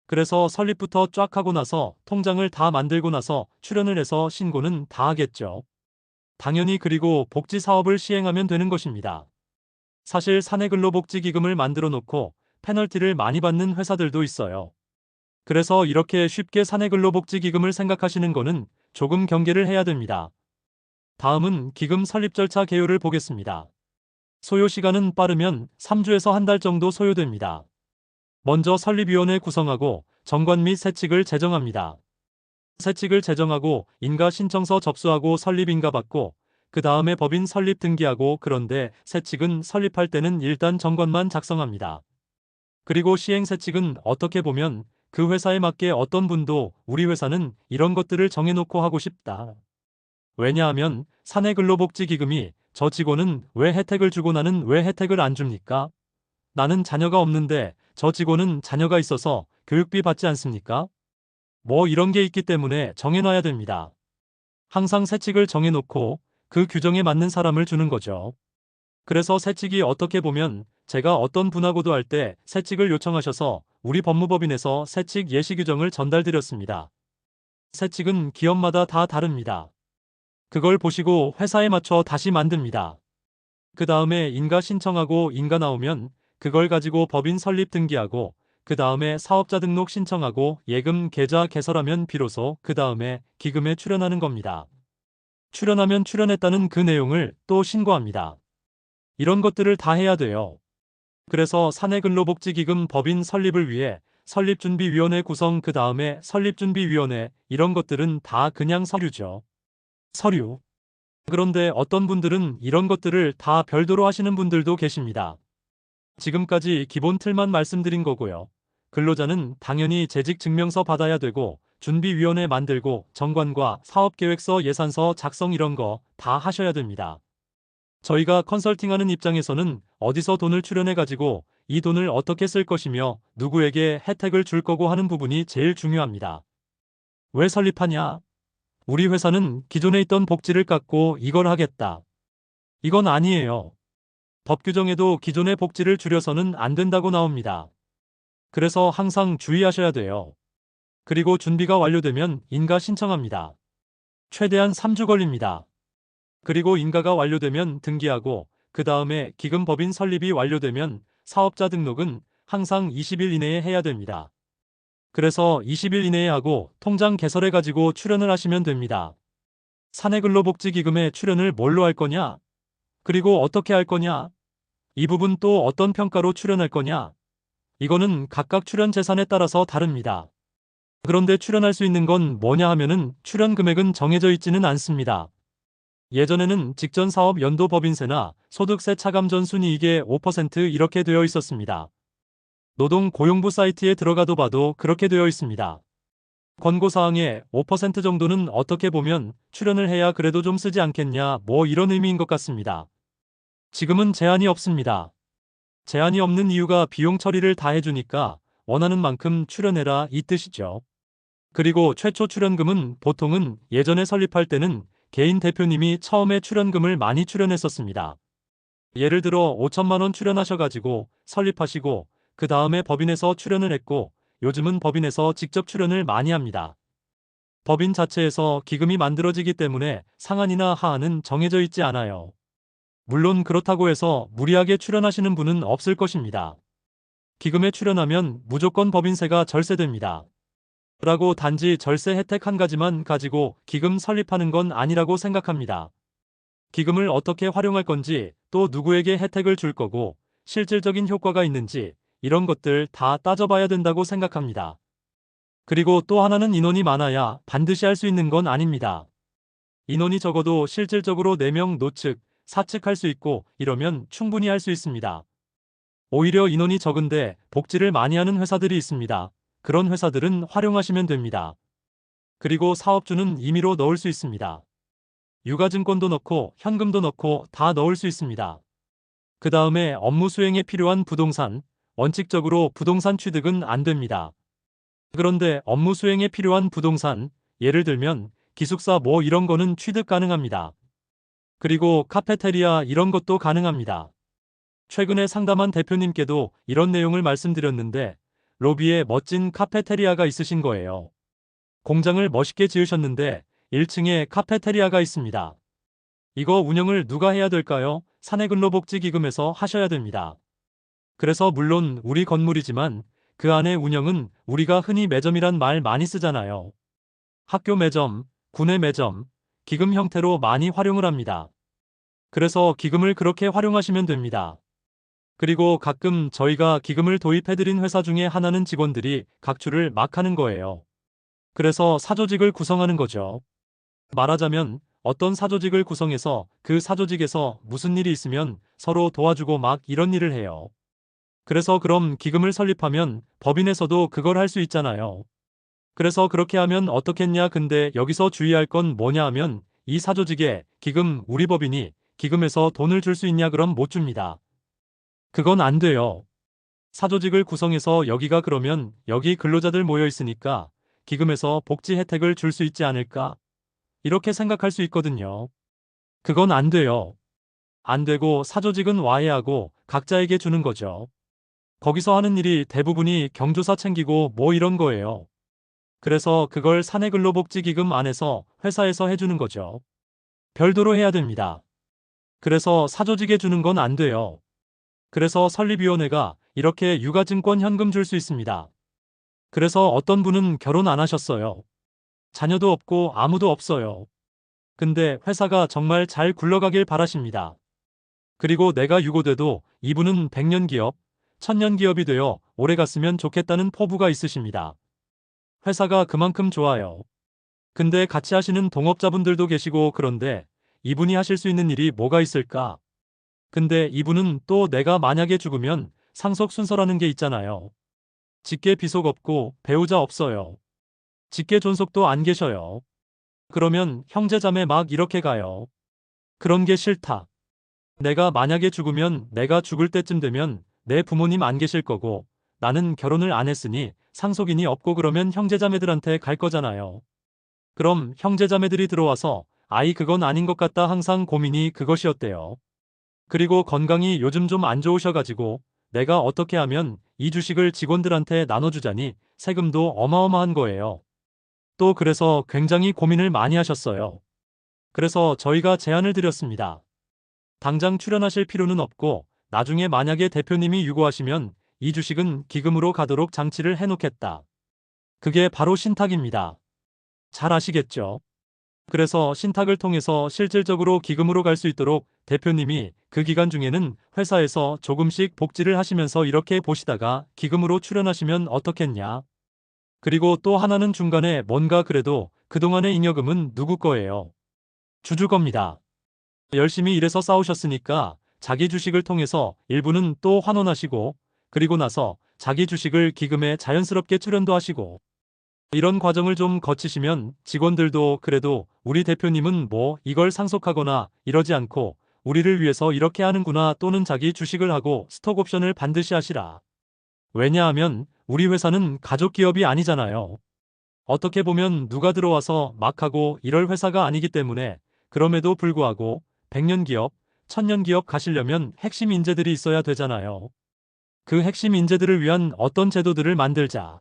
[SPEAKER 1] 그래서 설립부터 쫙 하고 나서 통장을 다 만들고 나서 출연을 해서 신고는 다 하겠죠. 당연히 그리고 복지 사업을 시행하면 되는 것입니다. 사실 사내근로복지기금을 만들어 놓고 페널티를 많이 받는 회사들도 있어요. 그래서 이렇게 쉽게 사내근로복지기금을 생각하시는 거는 조금 경계를 해야 됩니다. 다음은 기금 설립 절차 개요를 보겠습니다. 소요 시간은 빠르면 3주에서 한 달 정도 소요됩니다. 먼저 설립위원회 구성하고 정관 및 세칙을 제정합니다. 세칙을 제정하고 인가 신청서 접수하고 설립 인가 받고 그 다음에 법인 설립 등기하고 그런데 세칙은 설립할 때는 일단 정관만 작성합니다. 그리고 시행 세칙은 어떻게 보면 그 회사에 맞게 어떤 분도 우리 회사는 이런 것들을 정해놓고 하고 싶다. 왜냐하면 사내근로복지기금이 저 직원은 왜 혜택을 주고 나는 왜 혜택을 안 줍니까? 나는 자녀가 없는데 저 직원은 자녀가 있어서 교육비 받지 않습니까? 뭐 이런 게 있기 때문에 정해놔야 됩니다. 항상 세칙을 정해놓고 그 규정에 맞는 사람을 주는 거죠. 그래서 세칙이 어떻게 보면 제가 어떤 분하고도 할 때 세칙을 요청하셔서 우리 법무법인에서 세칙 예시 규정을 전달드렸습니다. 세칙은 기업마다 다 다릅니다. 그걸 보시고 회사에 맞춰 다시 만듭니다. 그 다음에 인가 신청하고 인가 나오면 그걸 가지고 법인 설립 등기하고 그 다음에 사업자 등록 신청하고 예금 계좌 개설하면 비로소 그 다음에 기금에 출연하는 겁니다. 출연하면 출연했다는 그 내용을 또 신고합니다. 이런 것들을 다 해야 돼요. 그래서 사내근로복지기금 법인 설립을 위해 설립준비위원회 구성 그 다음에 설립준비위원회 이런 것들은 다 그냥 서류죠. 서류. 그런데 어떤 분들은 이런 것들을 다 별도로 하시는 분들도 계십니다. 지금까지 기본 틀만 말씀드린 거고요. 근로자는 당연히 재직증명서 받아야 되고 준비위원회 만들고 정관과 사업계획서 예산서 작성 이런 거 다 하셔야 됩니다. 저희가 컨설팅하는 입장에서는 어디서 돈을 출연해가지고 이 돈을 어떻게 쓸 것이며 누구에게 혜택을 줄 거고 하는 부분이 제일 중요합니다. 왜 설립하냐? 우리 회사는 기존에 있던 복지를 깎고 이걸 하겠다. 이건 아니에요. 법 규정에도 기존의 복지를 줄여서는 안 된다고 나옵니다. 그래서 항상 주의하셔야 돼요. 그리고 준비가 완료되면 인가 신청합니다. 최대한 3주 걸립니다. 그리고 인가가 완료되면 등기하고 그 다음에 기금법인 설립이 완료되면 사업자 등록은 항상 20일 이내에 해야 됩니다. 그래서 20일 이내에 하고 통장 개설해 가지고 출연을 하시면 됩니다. 사내근로복지기금에 출연을 뭘로 할 거냐? 그리고 어떻게 할 거냐? 이 부분 또 어떤 평가로 출연할 거냐? 이거는 각각 출연 재산에 따라서 다릅니다. 그런데 출연할 수 있는 건 뭐냐 하면은 출연 금액은 정해져 있지는 않습니다. 예전에는 직전 사업 연도 법인세나 소득세 차감 전 순이익의 5% 이렇게 되어 있었습니다. 노동고용부 사이트에 들어가도 봐도 그렇게 되어 있습니다. 권고사항에 5% 정도는 어떻게 보면 출연을 해야 그래도 좀 쓰지 않겠냐 뭐 이런 의미인 것 같습니다. 지금은 제한이 없습니다. 제한이 없는 이유가 비용 처리를 다 해주니까 원하는 만큼 출연해라 이 뜻이죠. 그리고 최초 출연금은 보통은 예전에 설립할 때는 개인 대표님이 처음에 출연금을 많이 출연했었습니다. 예를 들어 5천만 원 출연하셔가지고 설립하시고 그 다음에 법인에서 출연을 했고 요즘은 법인에서 직접 출연을 많이 합니다. 법인 자체에서 기금이 만들어지기 때문에 상한이나 하한은 정해져 있지 않아요. 물론 그렇다고 해서 무리하게 출연하시는 분은 없을 것입니다. 기금에 출연하면 무조건 법인세가 절세됩니다. 라고 단지 절세 혜택 한 가지만 가지고 기금 설립하는 건 아니라고 생각합니다. 기금을 어떻게 활용할 건지 또 누구에게 혜택을 줄 거고 실질적인 효과가 있는지 이런 것들 다 따져봐야 된다고 생각합니다. 그리고 또 하나는 인원이 많아야 반드시 할 수 있는 건 아닙니다. 인원이 적어도 실질적으로 4명 노측, 사측 할 수 있고 이러면 충분히 할 수 있습니다. 오히려 인원이 적은데 복지를 많이 하는 회사들이 있습니다. 그런 회사들은 활용하시면 됩니다. 그리고 사업주는 임의로 넣을 수 있습니다. 유가증권도 넣고 현금도 넣고 다 넣을 수 있습니다. 그 다음에 업무 수행에 필요한 부동산, 원칙적으로 부동산 취득은 안 됩니다. 그런데 업무 수행에 필요한 부동산, 예를 들면 기숙사 뭐 이런 거는 취득 가능합니다. 그리고 카페테리아 이런 것도 가능합니다. 최근에 상담한 대표님께도 이런 내용을 말씀드렸는데 로비에 멋진 카페테리아가 있으신 거예요. 공장을 멋있게 지으셨는데 1층에 카페테리아가 있습니다. 이거 운영을 누가 해야 될까요? 사내근로복지기금에서 하셔야 됩니다. 그래서 물론 우리 건물이지만 그 안에 운영은 우리가 흔히 매점이란 말 많이 쓰잖아요. 학교 매점, 구내 매점, 기금 형태로 많이 활용을 합니다. 그래서 기금을 그렇게 활용하시면 됩니다. 그리고 가끔 저희가 기금을 도입해드린 회사 중에 하나는 직원들이 각출을 막 하는 거예요. 그래서 사조직을 구성하는 거죠. 말하자면 어떤 사조직을 구성해서 그 사조직에서 무슨 일이 있으면 서로 도와주고 막 이런 일을 해요. 그래서 그럼 기금을 설립하면 법인에서도 그걸 할 수 있잖아요. 그래서 그렇게 하면 어떻겠냐 근데 여기서 주의할 건 뭐냐 하면 이 사조직에 기금 우리 법인이 기금에서 돈을 줄 수 있냐 그럼 못 줍니다. 그건 안 돼요. 사조직을 구성해서 여기가 그러면 여기 근로자들 모여 있으니까 기금에서 복지 혜택을 줄 수 있지 않을까? 이렇게 생각할 수 있거든요. 그건 안 돼요. 안 되고 사조직은 와해하고 각자에게 주는 거죠. 거기서 하는 일이 대부분이 경조사 챙기고 뭐 이런 거예요. 그래서 그걸 사내근로복지기금 안에서 회사에서 해주는 거죠. 별도로 해야 됩니다. 그래서 사조직에 주는 건 안 돼요. 그래서 설립위원회가 이렇게 유가증권 현금 줄 수 있습니다. 그래서 어떤 분은 결혼 안 하셨어요. 자녀도 없고 아무도 없어요. 근데 회사가 정말 잘 굴러가길 바라십니다. 그리고 내가 유고돼도 이분은 100년 기업, 1000년 기업이 되어 오래 갔으면 좋겠다는 포부가 있으십니다. 회사가 그만큼 좋아요. 근데 같이 하시는 동업자분들도 계시고 그런데 이분이 하실 수 있는 일이 뭐가 있을까? 근데 이분은 또 내가 만약에 죽으면 상속 순서라는 게 있잖아요. 직계 비속 없고 배우자 없어요. 직계 존속도 안 계셔요. 그러면 형제자매 막 이렇게 가요. 그런 게 싫다. 내가 만약에 죽으면 내가 죽을 때쯤 되면 내 부모님 안 계실 거고 나는 결혼을 안 했으니 상속인이 없고 그러면 형제자매들한테 갈 거잖아요. 그럼 형제자매들이 들어와서 아이 그건 아닌 것 같다 항상 고민이 그것이었대요. 그리고 건강이 요즘 좀 안 좋으셔가지고 내가 어떻게 하면 이 주식을 직원들한테 나눠주자니 세금도 어마어마한 거예요. 또 그래서 굉장히 고민을 많이 하셨어요. 그래서 저희가 제안을 드렸습니다. 당장 출연하실 필요는 없고 나중에 만약에 대표님이 유고하시면 이 주식은 기금으로 가도록 장치를 해놓겠다. 그게 바로 신탁입니다. 잘 아시겠죠? 그래서 신탁을 통해서 실질적으로 기금으로 갈 수 있도록 대표님이 그 기간 중에는 회사에서 조금씩 복지를 하시면서 이렇게 보시다가 기금으로 출연하시면 어떻겠냐? 그리고 또 하나는 중간에 뭔가 그래도 그동안의 잉여금은 누구 거예요? 주주 겁니다. 열심히 일해서 쌓으셨으니까 자기 주식을 통해서 일부는 또 환원하시고 그리고 나서 자기 주식을 기금에 자연스럽게 출연도 하시고 이런 과정을 좀 거치시면 직원들도 그래도 우리 대표님은 뭐 이걸 상속하거나 이러지 않고 우리를 위해서 이렇게 하는구나 또는 자기 주식을 하고 스톡옵션을 반드시 하시라. 왜냐하면 우리 회사는 가족 기업이 아니잖아요. 어떻게 보면 누가 들어와서 막 하고 이럴 회사가 아니기 때문에 그럼에도 불구하고 100년 기업, 1000년 기업 가시려면 핵심 인재들이 있어야 되잖아요. 그 핵심 인재들을 위한 어떤 제도들을 만들자.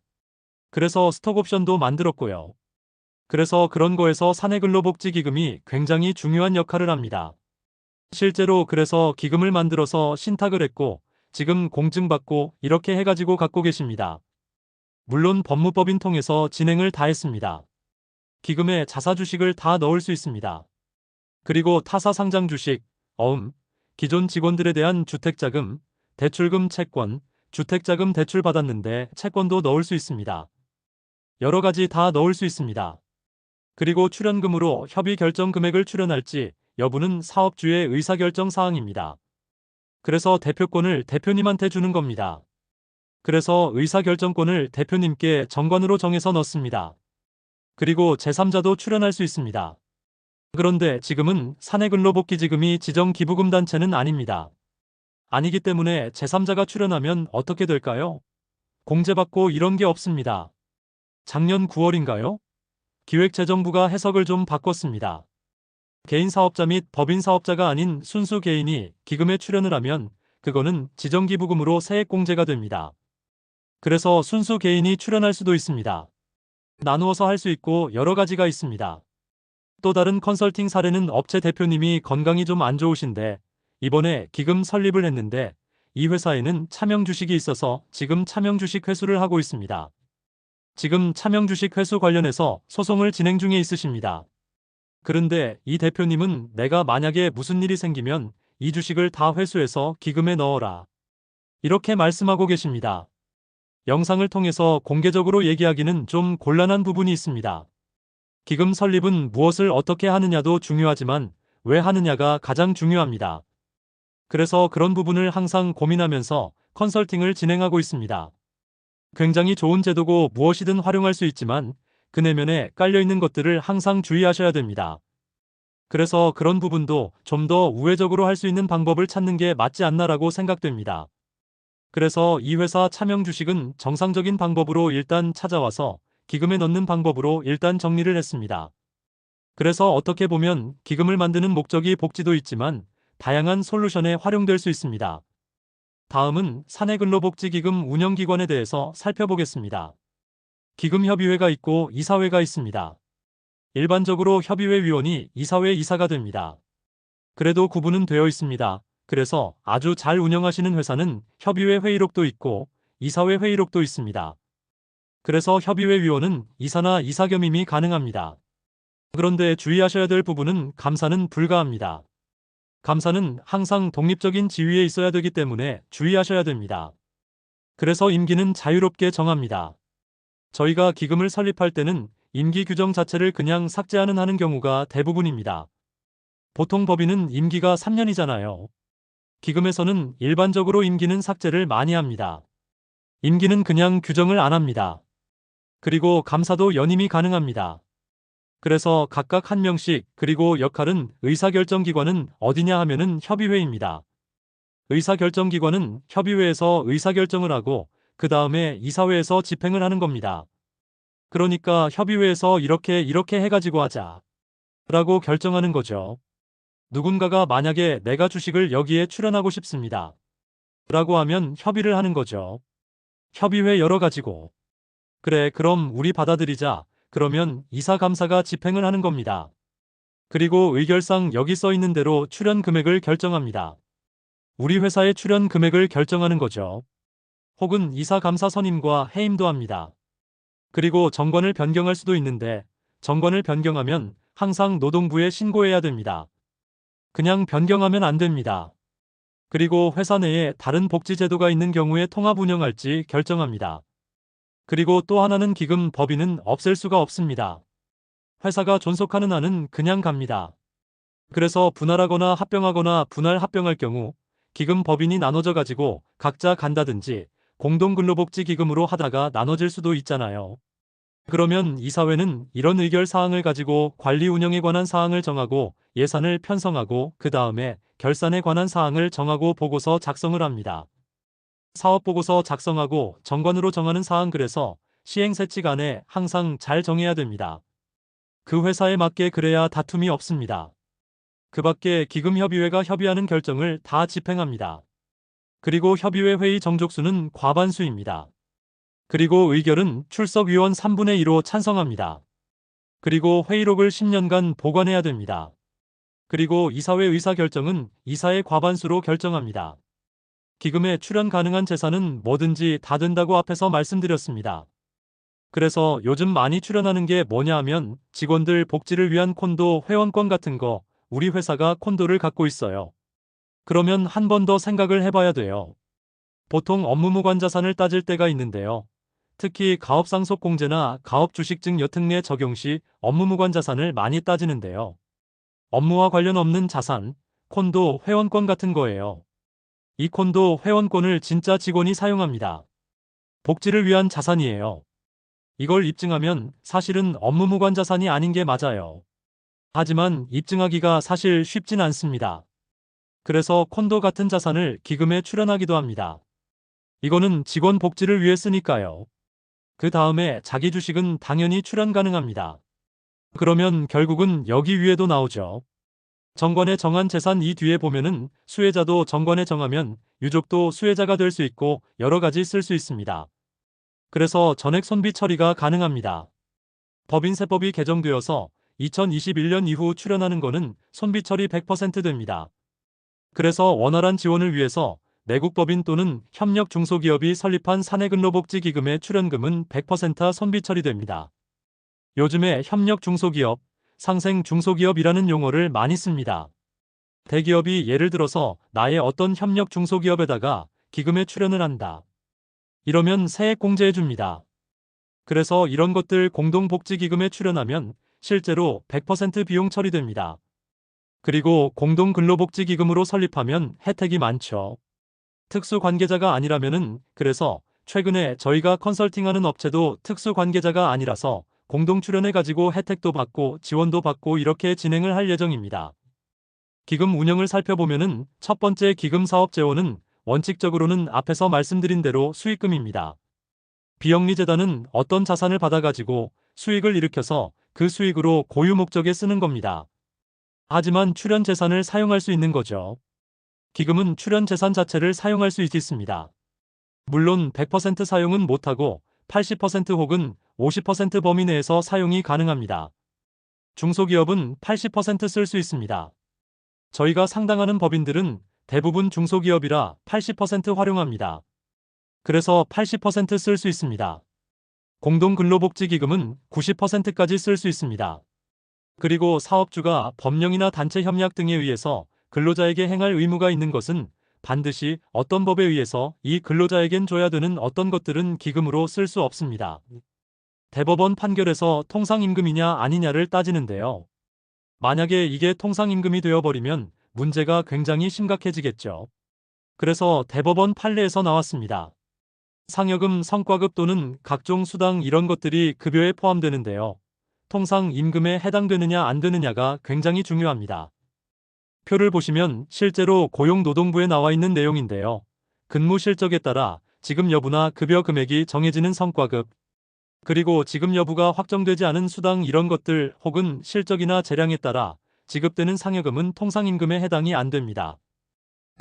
[SPEAKER 1] 그래서 스톡옵션도 만들었고요. 그래서 그런 거에서 사내근로복지기금이 굉장히 중요한 역할을 합니다. 실제로 그래서 기금을 만들어서 신탁을 했고 지금 공증받고 이렇게 해가지고 갖고 계십니다. 물론 법무법인 통해서 진행을 다 했습니다. 기금에 자사주식을 다 넣을 수 있습니다. 그리고 타사 상장 주식, 기존 직원들에 대한 주택자금, 대출금 채권, 주택자금 대출 받았는데 채권도 넣을 수 있습니다. 여러 가지 다 넣을 수 있습니다. 그리고 출연금으로 협의 결정 금액을 출연할지 여부는 사업주의 의사결정 사항입니다. 그래서 대표권을 대표님한테 주는 겁니다. 그래서 의사결정권을 대표님께 정관으로 정해서 넣습니다. 그리고 제3자도 출연할 수 있습니다. 그런데 지금은 사내근로복지기금이 지정기부금 단체는 아닙니다. 아니기 때문에 제3자가 출연하면 어떻게 될까요? 공제받고 이런 게 없습니다. 작년 9월인가요? 기획재정부가 해석을 좀 바꿨습니다. 개인 사업자 및 법인 사업자가 아닌 순수 개인이 기금에 출연을 하면 그거는 지정기부금으로 세액공제가 됩니다. 그래서 순수 개인이 출연할 수도 있습니다. 나누어서 할 수 있고 여러 가지가 있습니다. 또 다른 컨설팅 사례는 업체 대표님이 건강이 좀 안 좋으신데 이번에 기금 설립을 했는데 이 회사에는 차명주식이 있어서 지금 차명주식 회수를 하고 있습니다. 지금 차명주식 회수 관련해서 소송을 진행 중에 있으십니다. 그런데 이 대표님은 내가 만약에 무슨 일이 생기면 이 주식을 다 회수해서 기금에 넣어라. 이렇게 말씀하고 계십니다. 영상을 통해서 공개적으로 얘기하기는 좀 곤란한 부분이 있습니다. 기금 설립은 무엇을 어떻게 하느냐도 중요하지만 왜 하느냐가 가장 중요합니다. 그래서 그런 부분을 항상 고민하면서 컨설팅을 진행하고 있습니다. 굉장히 좋은 제도고 무엇이든 활용할 수 있지만 그 내면에 깔려있는 것들을 항상 주의하셔야 됩니다. 그래서 그런 부분도 좀 더 우회적으로 할 수 있는 방법을 찾는 게 맞지 않나라고 생각됩니다. 그래서 이 회사 차명 주식은 정상적인 방법으로 일단 찾아와서 기금에 넣는 방법으로 일단 정리를 했습니다. 그래서 어떻게 보면 기금을 만드는 목적이 복지도 있지만 다양한 솔루션에 활용될 수 있습니다. 다음은 사내근로복지기금 운영기관에 대해서 살펴보겠습니다. 기금협의회가 있고 이사회가 있습니다. 일반적으로 협의회 위원이 이사회 이사가 됩니다. 그래도 구분은 되어 있습니다. 그래서 아주 잘 운영하시는 회사는 협의회 회의록도 있고 이사회 회의록도 있습니다. 그래서 협의회 위원은 이사나 이사 겸임이 가능합니다. 그런데 주의하셔야 될 부분은 감사는 불가합니다. 감사는 항상 독립적인 지위에 있어야 되기 때문에 주의하셔야 됩니다. 그래서 임기는 자유롭게 정합니다. 저희가 기금을 설립할 때는 임기 규정 자체를 그냥 삭제하는 하는 경우가 대부분입니다. 보통 법인은 임기가 3년이잖아요. 기금에서는 일반적으로 임기는 삭제를 많이 합니다. 임기는 그냥 규정을 안 합니다. 그리고 감사도 연임이 가능합니다. 그래서 각각 한 명씩 그리고 역할은 의사결정기관은 어디냐 하면은 협의회입니다. 의사결정기관은 협의회에서 의사결정을 하고 그 다음에 이사회에서 집행을 하는 겁니다. 그러니까 협의회에서 이렇게 해가지고 하자 라고 결정하는 거죠. 누군가가 만약에 내가 주식을 여기에 출연하고 싶습니다 라고 하면 협의를 하는 거죠. 협의회 여러 가지고 그래, 그럼 우리 받아들이자. 그러면 이사 감사가 집행을 하는 겁니다. 그리고 의결상 여기 써 있는 대로 출연 금액을 결정합니다. 우리 회사의 출연 금액을 결정하는 거죠. 혹은 이사 감사 선임과 해임도 합니다. 그리고 정관을 변경할 수도 있는데 정관을 변경하면 항상 노동부에 신고해야 됩니다. 그냥 변경하면 안 됩니다. 그리고 회사 내에 다른 복지 제도가 있는 경우에 통합 운영할지 결정합니다. 그리고 또 하나는 기금 법인은 없앨 수가 없습니다. 회사가 존속하는 한은 그냥 갑니다. 그래서 분할하거나 합병하거나 분할 합병할 경우 기금 법인이 나눠져 가지고 각자 간다든지 공동근로복지기금으로 하다가 나눠질 수도 있잖아요. 그러면 이사회는 이런 의결 사항을 가지고 관리 운영에 관한 사항을 정하고 예산을 편성하고 그 다음에 결산에 관한 사항을 정하고 보고서 작성을 합니다. 사업보고서 작성하고 정관으로 정하는 사항 그래서 시행세칙 안에 항상 잘 정해야 됩니다. 그 회사에 맞게 그래야 다툼이 없습니다. 그 밖에 기금협의회가 협의하는 결정을 다 집행합니다. 그리고 협의회 회의 정족수는 과반수입니다. 그리고 의결은 출석위원 3분의 2로 찬성합니다. 그리고 회의록을 10년간 보관해야 됩니다. 그리고 이사회 의사결정은 이사의 과반수로 결정합니다. 기금에 출연 가능한 재산은 뭐든지 다 된다고 앞에서 말씀드렸습니다. 그래서 요즘 많이 출연하는 게 뭐냐 하면 직원들 복지를 위한 콘도 회원권 같은 거 우리 회사가 콘도를 갖고 있어요. 그러면 한 번 더 생각을 해봐야 돼요. 보통 업무무관 자산을 따질 때가 있는데요. 특히 가업상속공제나 가업주식증 여특례 적용 시 업무무관 자산을 많이 따지는데요. 업무와 관련 없는 자산, 콘도 회원권 같은 거예요. 이 콘도 회원권을 진짜 직원이 사용합니다. 복지를 위한 자산이에요. 이걸 입증하면 사실은 업무무관 자산이 아닌 게 맞아요. 하지만 입증하기가 사실 쉽진 않습니다. 그래서 콘도 같은 자산을 기금에 출연하기도 합니다. 이거는 직원 복지를 위해 쓰니까요. 그 다음에 자기 주식은 당연히 출연 가능합니다. 그러면 결국은 여기 위에도 나오죠. 정관에 정한 재산 이 뒤에 보면은 수혜자도 정관에 정하면 유족도 수혜자가 될 수 있고 여러 가지 쓸 수 있습니다. 그래서 전액 손비 처리가 가능합니다. 법인세법이 개정되어서 2021년 이후 출연하는 거는 손비 처리 100% 됩니다. 그래서 원활한 지원을 위해서 내국법인 또는 협력 중소기업이 설립한 사내근로복지기금의 출연금은 100% 손비 처리됩니다. 요즘에 협력 중소기업, 상생 중소기업이라는 용어를 많이 씁니다. 대기업이 예를 들어서 나의 어떤 협력 중소기업에다가 기금에 출연을 한다. 이러면 세액 공제해 줍니다. 그래서 이런 것들 공동복지기금에 출연하면 실제로 100% 비용 처리됩니다. 그리고 공동근로복지기금으로 설립하면 혜택이 많죠. 특수관계자가 아니라면은 그래서 최근에 저희가 컨설팅하는 업체도 특수관계자가 아니라서 공동 출연해가지고 혜택도 받고 지원도 받고 이렇게 진행을 할 예정입니다. 기금 운영을 살펴보면은 첫 번째 기금 사업 재원은 원칙적으로는 앞에서 말씀드린 대로 수익금입니다. 비영리재단은 어떤 자산을 받아가지고 수익을 일으켜서 그 수익으로 고유 목적에 쓰는 겁니다. 하지만 출연 재산을 사용할 수 있는 거죠. 기금은 출연 재산 자체를 사용할 수 있습니다. 물론 100% 사용은 못하고 80% 혹은 50% 범위 내에서 사용이 가능합니다. 중소기업은 80% 쓸 수 있습니다. 저희가 상담하는 법인들은 대부분 중소기업이라 80% 활용합니다. 그래서 80% 쓸 수 있습니다. 공동근로복지기금은 90%까지 쓸 수 있습니다. 그리고 사업주가 법령이나 단체 협약 등에 의해서 근로자에게 행할 의무가 있는 것은 반드시 어떤 법에 의해서 이 근로자에겐 줘야 되는 어떤 것들은 기금으로 쓸 수 없습니다. 대법원 판결에서 통상임금이냐 아니냐를 따지는데요. 만약에 이게 통상임금이 되어버리면 문제가 굉장히 심각해지겠죠. 그래서 대법원 판례에서 나왔습니다. 상여금, 성과급 또는 각종 수당 이런 것들이 급여에 포함되는데요. 통상임금에 해당되느냐 안 되느냐가 굉장히 중요합니다. 표를 보시면 실제로 고용노동부에 나와 있는 내용인데요. 근무 실적에 따라 지급 여부나 급여 금액이 정해지는 성과급, 그리고 지급 여부가 확정되지 않은 수당 이런 것들 혹은 실적이나 재량에 따라 지급되는 상여금은 통상임금에 해당이 안 됩니다.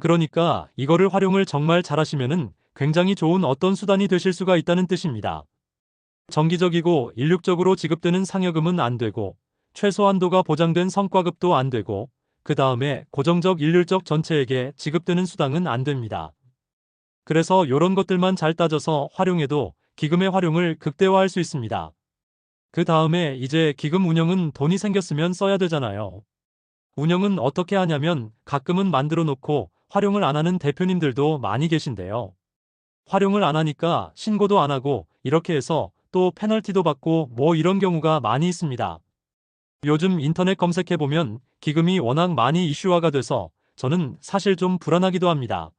[SPEAKER 1] 그러니까 이거를 활용을 정말 잘하시면은 굉장히 좋은 어떤 수단이 되실 수가 있다는 뜻입니다. 정기적이고 일률적으로 지급되는 상여금은 안 되고, 최소한도가 보장된 성과급도 안 되고, 그 다음에 고정적 일률적 전체에게 지급되는 수당은 안 됩니다. 그래서 요런 것들만 잘 따져서 활용해도 기금의 활용을 극대화할 수 있습니다. 그 다음에 이제 기금 운영은 돈이 생겼으면 써야 되잖아요. 운영은 어떻게 하냐면 가끔은 만들어 놓고 활용을 안 하는 대표님들도 많이 계신데요. 활용을 안 하니까 신고도 안 하고 이렇게 해서 또 페널티도 받고 뭐 이런 경우가 많이 있습니다. 요즘 인터넷 검색해보면 기금이 워낙 많이 이슈화가 돼서 저는 사실 좀 불안하기도 합니다.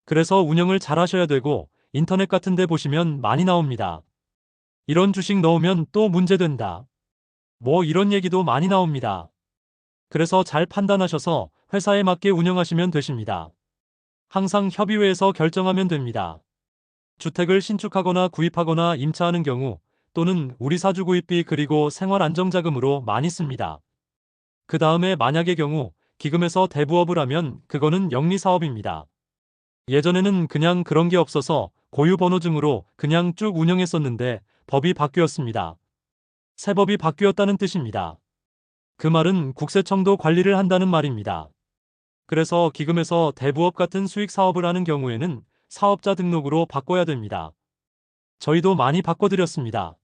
[SPEAKER 1] 그래서 운영을 잘 하셔야 되고 인터넷 같은 데 보시면 많이 나옵니다. 이런 주식 넣으면 또 문제된다. 뭐 이런 얘기도 많이 나옵니다. 그래서 잘 판단하셔서 회사에 맞게 운영하시면 되십니다. 항상 협의회에서 결정하면 됩니다. 주택을 신축하거나 구입하거나 임차하는 경우 또는 우리 사주 구입비 그리고 생활안정자금으로 많이 씁니다. 그 다음에 만약의 경우 기금에서 대부업을 하면 그거는 영리사업입니다. 예전에는 그냥 그런 게 없어서 고유번호증으로 그냥 쭉 운영했었는데 법이 바뀌었습니다. 새 법이 바뀌었다는 뜻입니다. 그 말은 국세청도 관리를 한다는 말입니다. 그래서 기금에서 대부업 같은 수익 사업을 하는 경우에는 사업자 등록으로 바꿔야 됩니다. 저희도 많이 바꿔드렸습니다.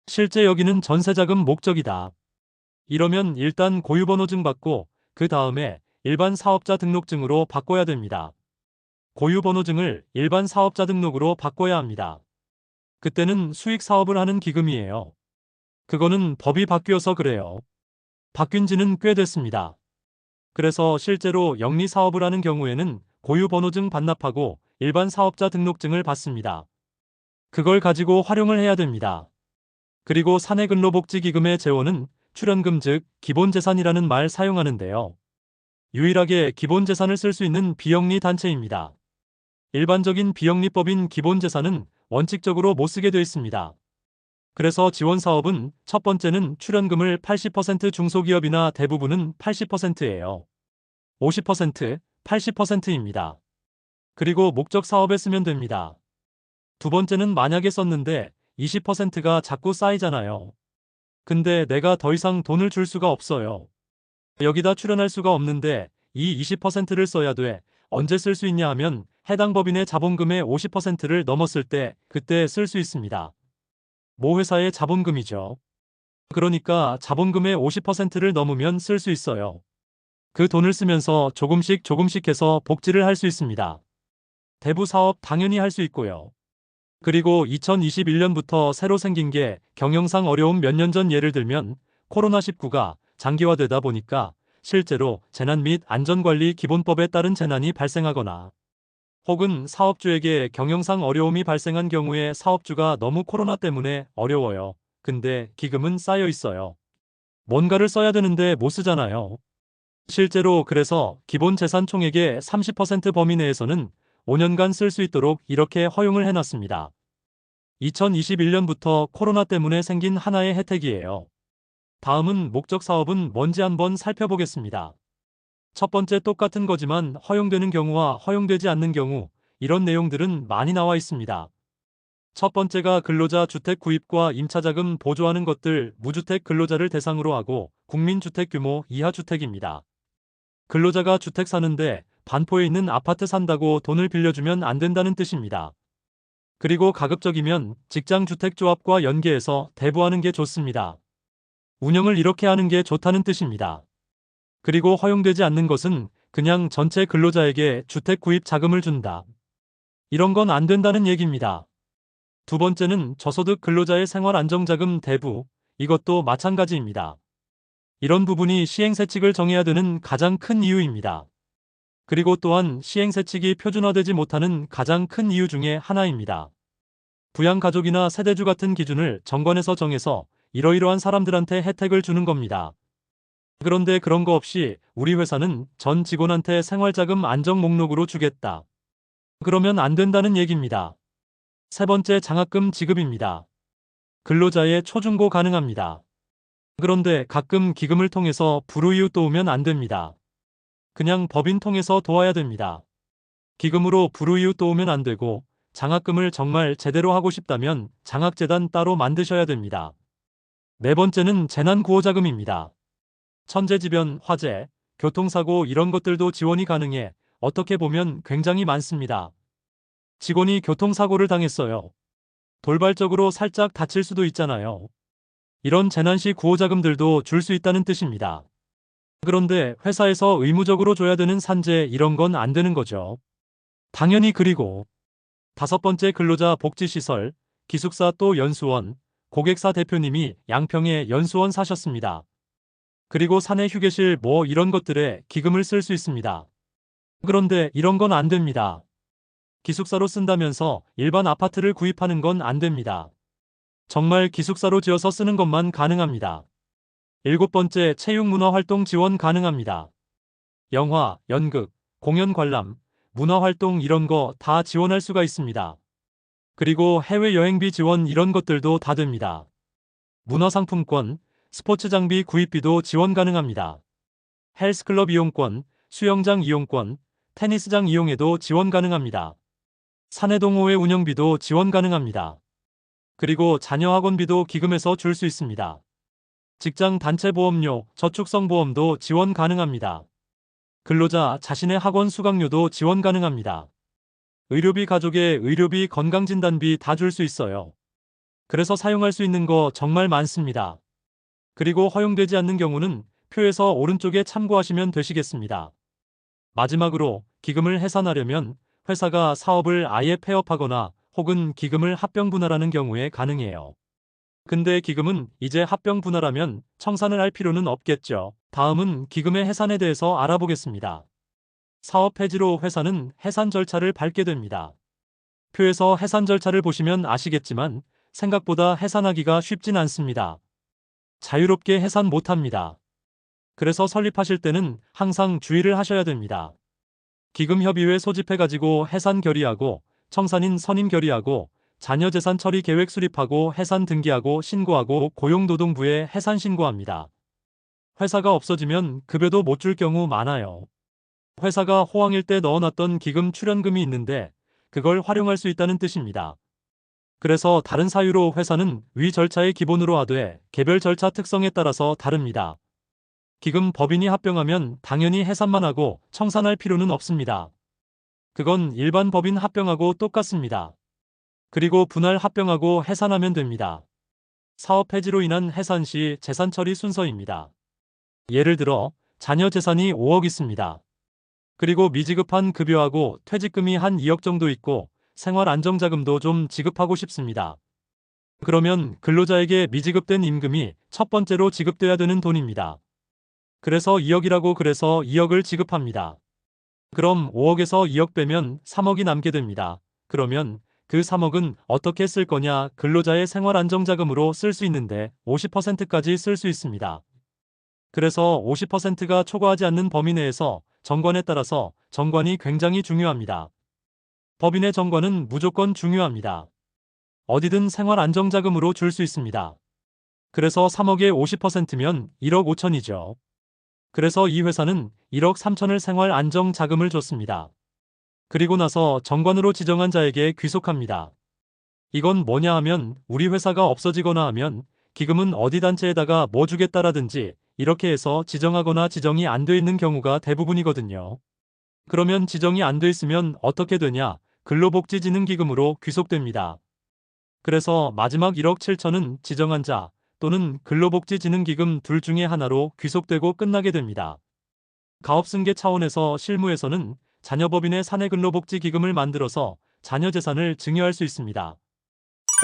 [SPEAKER 1] 실제 여기는 전세자금 목적이다. 이러면 일단 고유번호증 받고 그 다음에 일반 사업자 등록증으로 바꿔야 됩니다. 고유번호증을 일반 사업자 등록으로 바꿔야 합니다. 그때는 수익 사업을 하는 기금이에요. 그거는 법이 바뀌어서 그래요. 바뀐 지는 꽤 됐습니다. 그래서 실제로 영리 사업을 하는 경우에는 고유번호증 반납하고 일반 사업자 등록증을 받습니다. 그걸 가지고 활용을 해야 됩니다. 그리고 사내근로복지기금의 재원은 출연금 즉 기본재산이라는 말 사용하는데요. 유일하게 기본재산을 쓸 수 있는 비영리 단체입니다. 일반적인 비영리법인 기본재산은 원칙적으로 못 쓰게 되어 있습니다. 그래서 지원사업은 첫 번째는 출연금을 80% 중소기업이나 대부분은 80%예요. 50%, 80%입니다. 그리고 목적 사업에 쓰면 됩니다. 두 번째는 만약에 썼는데 20%가 자꾸 쌓이잖아요. 근데 내가 더 이상 돈을 줄 수가 없어요. 여기다 출연할 수가 없는데 이 20%를 써야 돼. 언제 쓸 수 있냐 하면 해당 법인의 자본금의 50%를 넘었을 때 그때 쓸 수 있습니다. 모 회사의 자본금이죠. 그러니까 자본금의 50%를 넘으면 쓸 수 있어요. 그 돈을 쓰면서 조금씩 해서 복지를 할 수 있습니다. 대부 사업 당연히 할 수 있고요. 그리고 2021년부터 새로 생긴 게 경영상 어려움 몇 년 전 예를 들면 코로나19가 장기화되다 보니까 실제로 재난 및 안전관리 기본법에 따른 재난이 발생하거나 혹은 사업주에게 경영상 어려움이 발생한 경우에 사업주가 너무 코로나 때문에 어려워요. 근데 기금은 쌓여 있어요. 뭔가를 써야 되는데 못 쓰잖아요. 실제로 그래서 기본 재산 총액의 30% 범위 내에서는 5년간 쓸 수 있도록 이렇게 허용을 해놨습니다. 2021년부터 코로나 때문에 생긴 하나의 혜택이에요. 다음은 목적 사업은 뭔지 한번 살펴보겠습니다. 첫 번째 똑같은 거지만 허용되는 경우와 허용되지 않는 경우 이런 내용들은 많이 나와 있습니다. 첫 번째가 근로자 주택 구입과 임차자금 보조하는 것들 무주택 근로자를 대상으로 하고 국민주택 규모 이하 주택입니다. 근로자가 주택 사는데 반포에 있는 아파트 산다고 돈을 빌려주면 안 된다는 뜻입니다. 그리고 가급적이면 직장주택조합과 연계해서 대부하는 게 좋습니다. 운영을 이렇게 하는 게 좋다는 뜻입니다. 그리고 허용되지 않는 것은 그냥 전체 근로자에게 주택 구입 자금을 준다. 이런 건 안 된다는 얘기입니다. 두 번째는 저소득 근로자의 생활안정자금 대부, 이것도 마찬가지입니다. 이런 부분이 시행세칙을 정해야 되는 가장 큰 이유입니다. 그리고 또한 시행세칙이 표준화되지 못하는 가장 큰 이유 중에 하나입니다. 부양가족이나 세대주 같은 기준을 정관에서 정해서 이러이러한 사람들한테 혜택을 주는 겁니다. 그런데 그런 거 없이 우리 회사는 전 직원한테 생활자금 안정 목록으로 주겠다. 그러면 안 된다는 얘기입니다. 세 번째 장학금 지급입니다. 근로자의 초중고 가능합니다. 그런데 가끔 기금을 통해서 불우이웃 도우면 안 됩니다. 그냥 법인 통해서 도와야 됩니다. 기금으로 불우이웃 도우면 안 되고 장학금을 정말 제대로 하고 싶다면 장학재단 따로 만드셔야 됩니다. 네 번째는 재난구호자금입니다. 천재지변, 화재, 교통사고 이런 것들도 지원이 가능해 어떻게 보면 굉장히 많습니다. 직원이 교통사고를 당했어요. 돌발적으로 살짝 다칠 수도 있잖아요. 이런 재난시 구호자금들도 줄 수 있다는 뜻입니다. 그런데 회사에서 의무적으로 줘야 되는 산재 이런 건 안 되는 거죠. 당연히. 그리고 다섯 번째, 근로자 복지시설, 기숙사 또 연수원, 고객사 대표님이 양평에 연수원 사셨습니다. 그리고 사내 휴게실 뭐 이런 것들에 기금을 쓸 수 있습니다. 그런데 이런 건 안 됩니다. 기숙사로 쓴다면서 일반 아파트를 구입하는 건 안 됩니다. 정말 기숙사로 지어서 쓰는 것만 가능합니다. 일곱 번째, 체육문화활동 지원 가능합니다. 영화, 연극, 공연 관람, 문화활동 이런 거 다 지원할 수가 있습니다. 그리고 해외여행비 지원 이런 것들도 다 됩니다. 문화상품권, 스포츠 장비 구입비도 지원 가능합니다. 헬스클럽 이용권, 수영장 이용권, 테니스장 이용에도 지원 가능합니다. 사내동호회 운영비도 지원 가능합니다. 그리고 자녀 학원비도 기금에서 줄 수 있습니다. 직장 단체 보험료, 저축성 보험도 지원 가능합니다. 근로자 자신의 학원 수강료도 지원 가능합니다. 의료비, 가족의 의료비, 건강진단비 다 줄 수 있어요. 그래서 사용할 수 있는 거 정말 많습니다. 그리고 허용되지 않는 경우는 표에서 오른쪽에 참고하시면 되시겠습니다. 마지막으로 기금을 해산하려면 회사가 사업을 아예 폐업하거나 혹은 기금을 합병분할하는 경우에 가능해요. 근데 기금은 이제 합병분할하면 청산을 할 필요는 없겠죠. 다음은 기금의 해산에 대해서 알아보겠습니다. 사업 폐지로 회사는 해산 절차를 밟게 됩니다. 표에서 해산 절차를 보시면 아시겠지만 생각보다 해산하기가 쉽진 않습니다. 자유롭게 해산 못합니다. 그래서 설립하실 때는 항상 주의를 하셔야 됩니다. 기금협의회 소집해가지고 해산 결의하고 청산인 선임 결의하고 자녀재산 처리 계획 수립하고 해산 등기하고 신고하고 고용노동부에 해산 신고합니다. 회사가 없어지면 급여도 못 줄 경우 많아요. 회사가 호황일 때 넣어놨던 기금 출연금이 있는데 그걸 활용할 수 있다는 뜻입니다. 그래서 다른 사유로 회사는 위 절차의 기본으로 하되 개별 절차 특성에 따라서 다릅니다. 기금 법인이 합병하면 당연히 해산만 하고 청산할 필요는 없습니다. 그건 일반 법인 합병하고 똑같습니다. 그리고 분할 합병하고 해산하면 됩니다. 사업 폐지로 인한 해산 시 재산 처리 순서입니다. 예를 들어 자녀 재산이 5억 있습니다. 그리고 미지급한 급여하고 퇴직금이 한 2억 정도 있고 생활안정자금도 좀 지급하고 싶습니다. 그러면 근로자에게 미지급된 임금이 첫 번째로 지급돼야 되는 돈입니다. 그래서 2억이라고 그래서 2억을 지급합니다. 그럼 5억에서 2억 빼면 3억이 남게 됩니다. 그러면 그 3억은 어떻게 쓸 거냐? 근로자의 생활안정자금으로 쓸 수 있는데 50%까지 쓸 수 있습니다. 그래서 50%가 초과하지 않는 범위 내에서 정관에 따라서 정관이 굉장히 중요합니다. 법인의 정관은 무조건 중요합니다. 어디든 생활안정자금으로 줄 수 있습니다. 그래서 3억의 50%면 1억 5천이죠. 그래서 이 회사는 1억 3천을 생활안정자금을 줬습니다. 그리고 나서 정관으로 지정한 자에게 귀속합니다. 이건 뭐냐 하면 우리 회사가 없어지거나 하면 기금은 어디 단체에다가 뭐 주겠다라든지 이렇게 해서 지정하거나 지정이 안 돼 있는 경우가 대부분이거든요. 그러면 지정이 안 돼 있으면 어떻게 되냐? 근로복지진흥기금으로 귀속됩니다. 그래서 마지막 1억 7천은 지정한 자 또는 근로복지진흥기금 둘 중에 하나로 귀속되고 끝나게 됩니다. 가업승계 차원에서 실무에서는 자녀법인의 사내근로복지기금을 만들어서 자녀재산을 증여할 수 있습니다.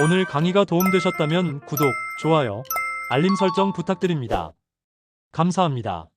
[SPEAKER 1] 오늘 강의가 도움되셨다면 구독, 좋아요, 알림 설정 부탁드립니다. 감사합니다.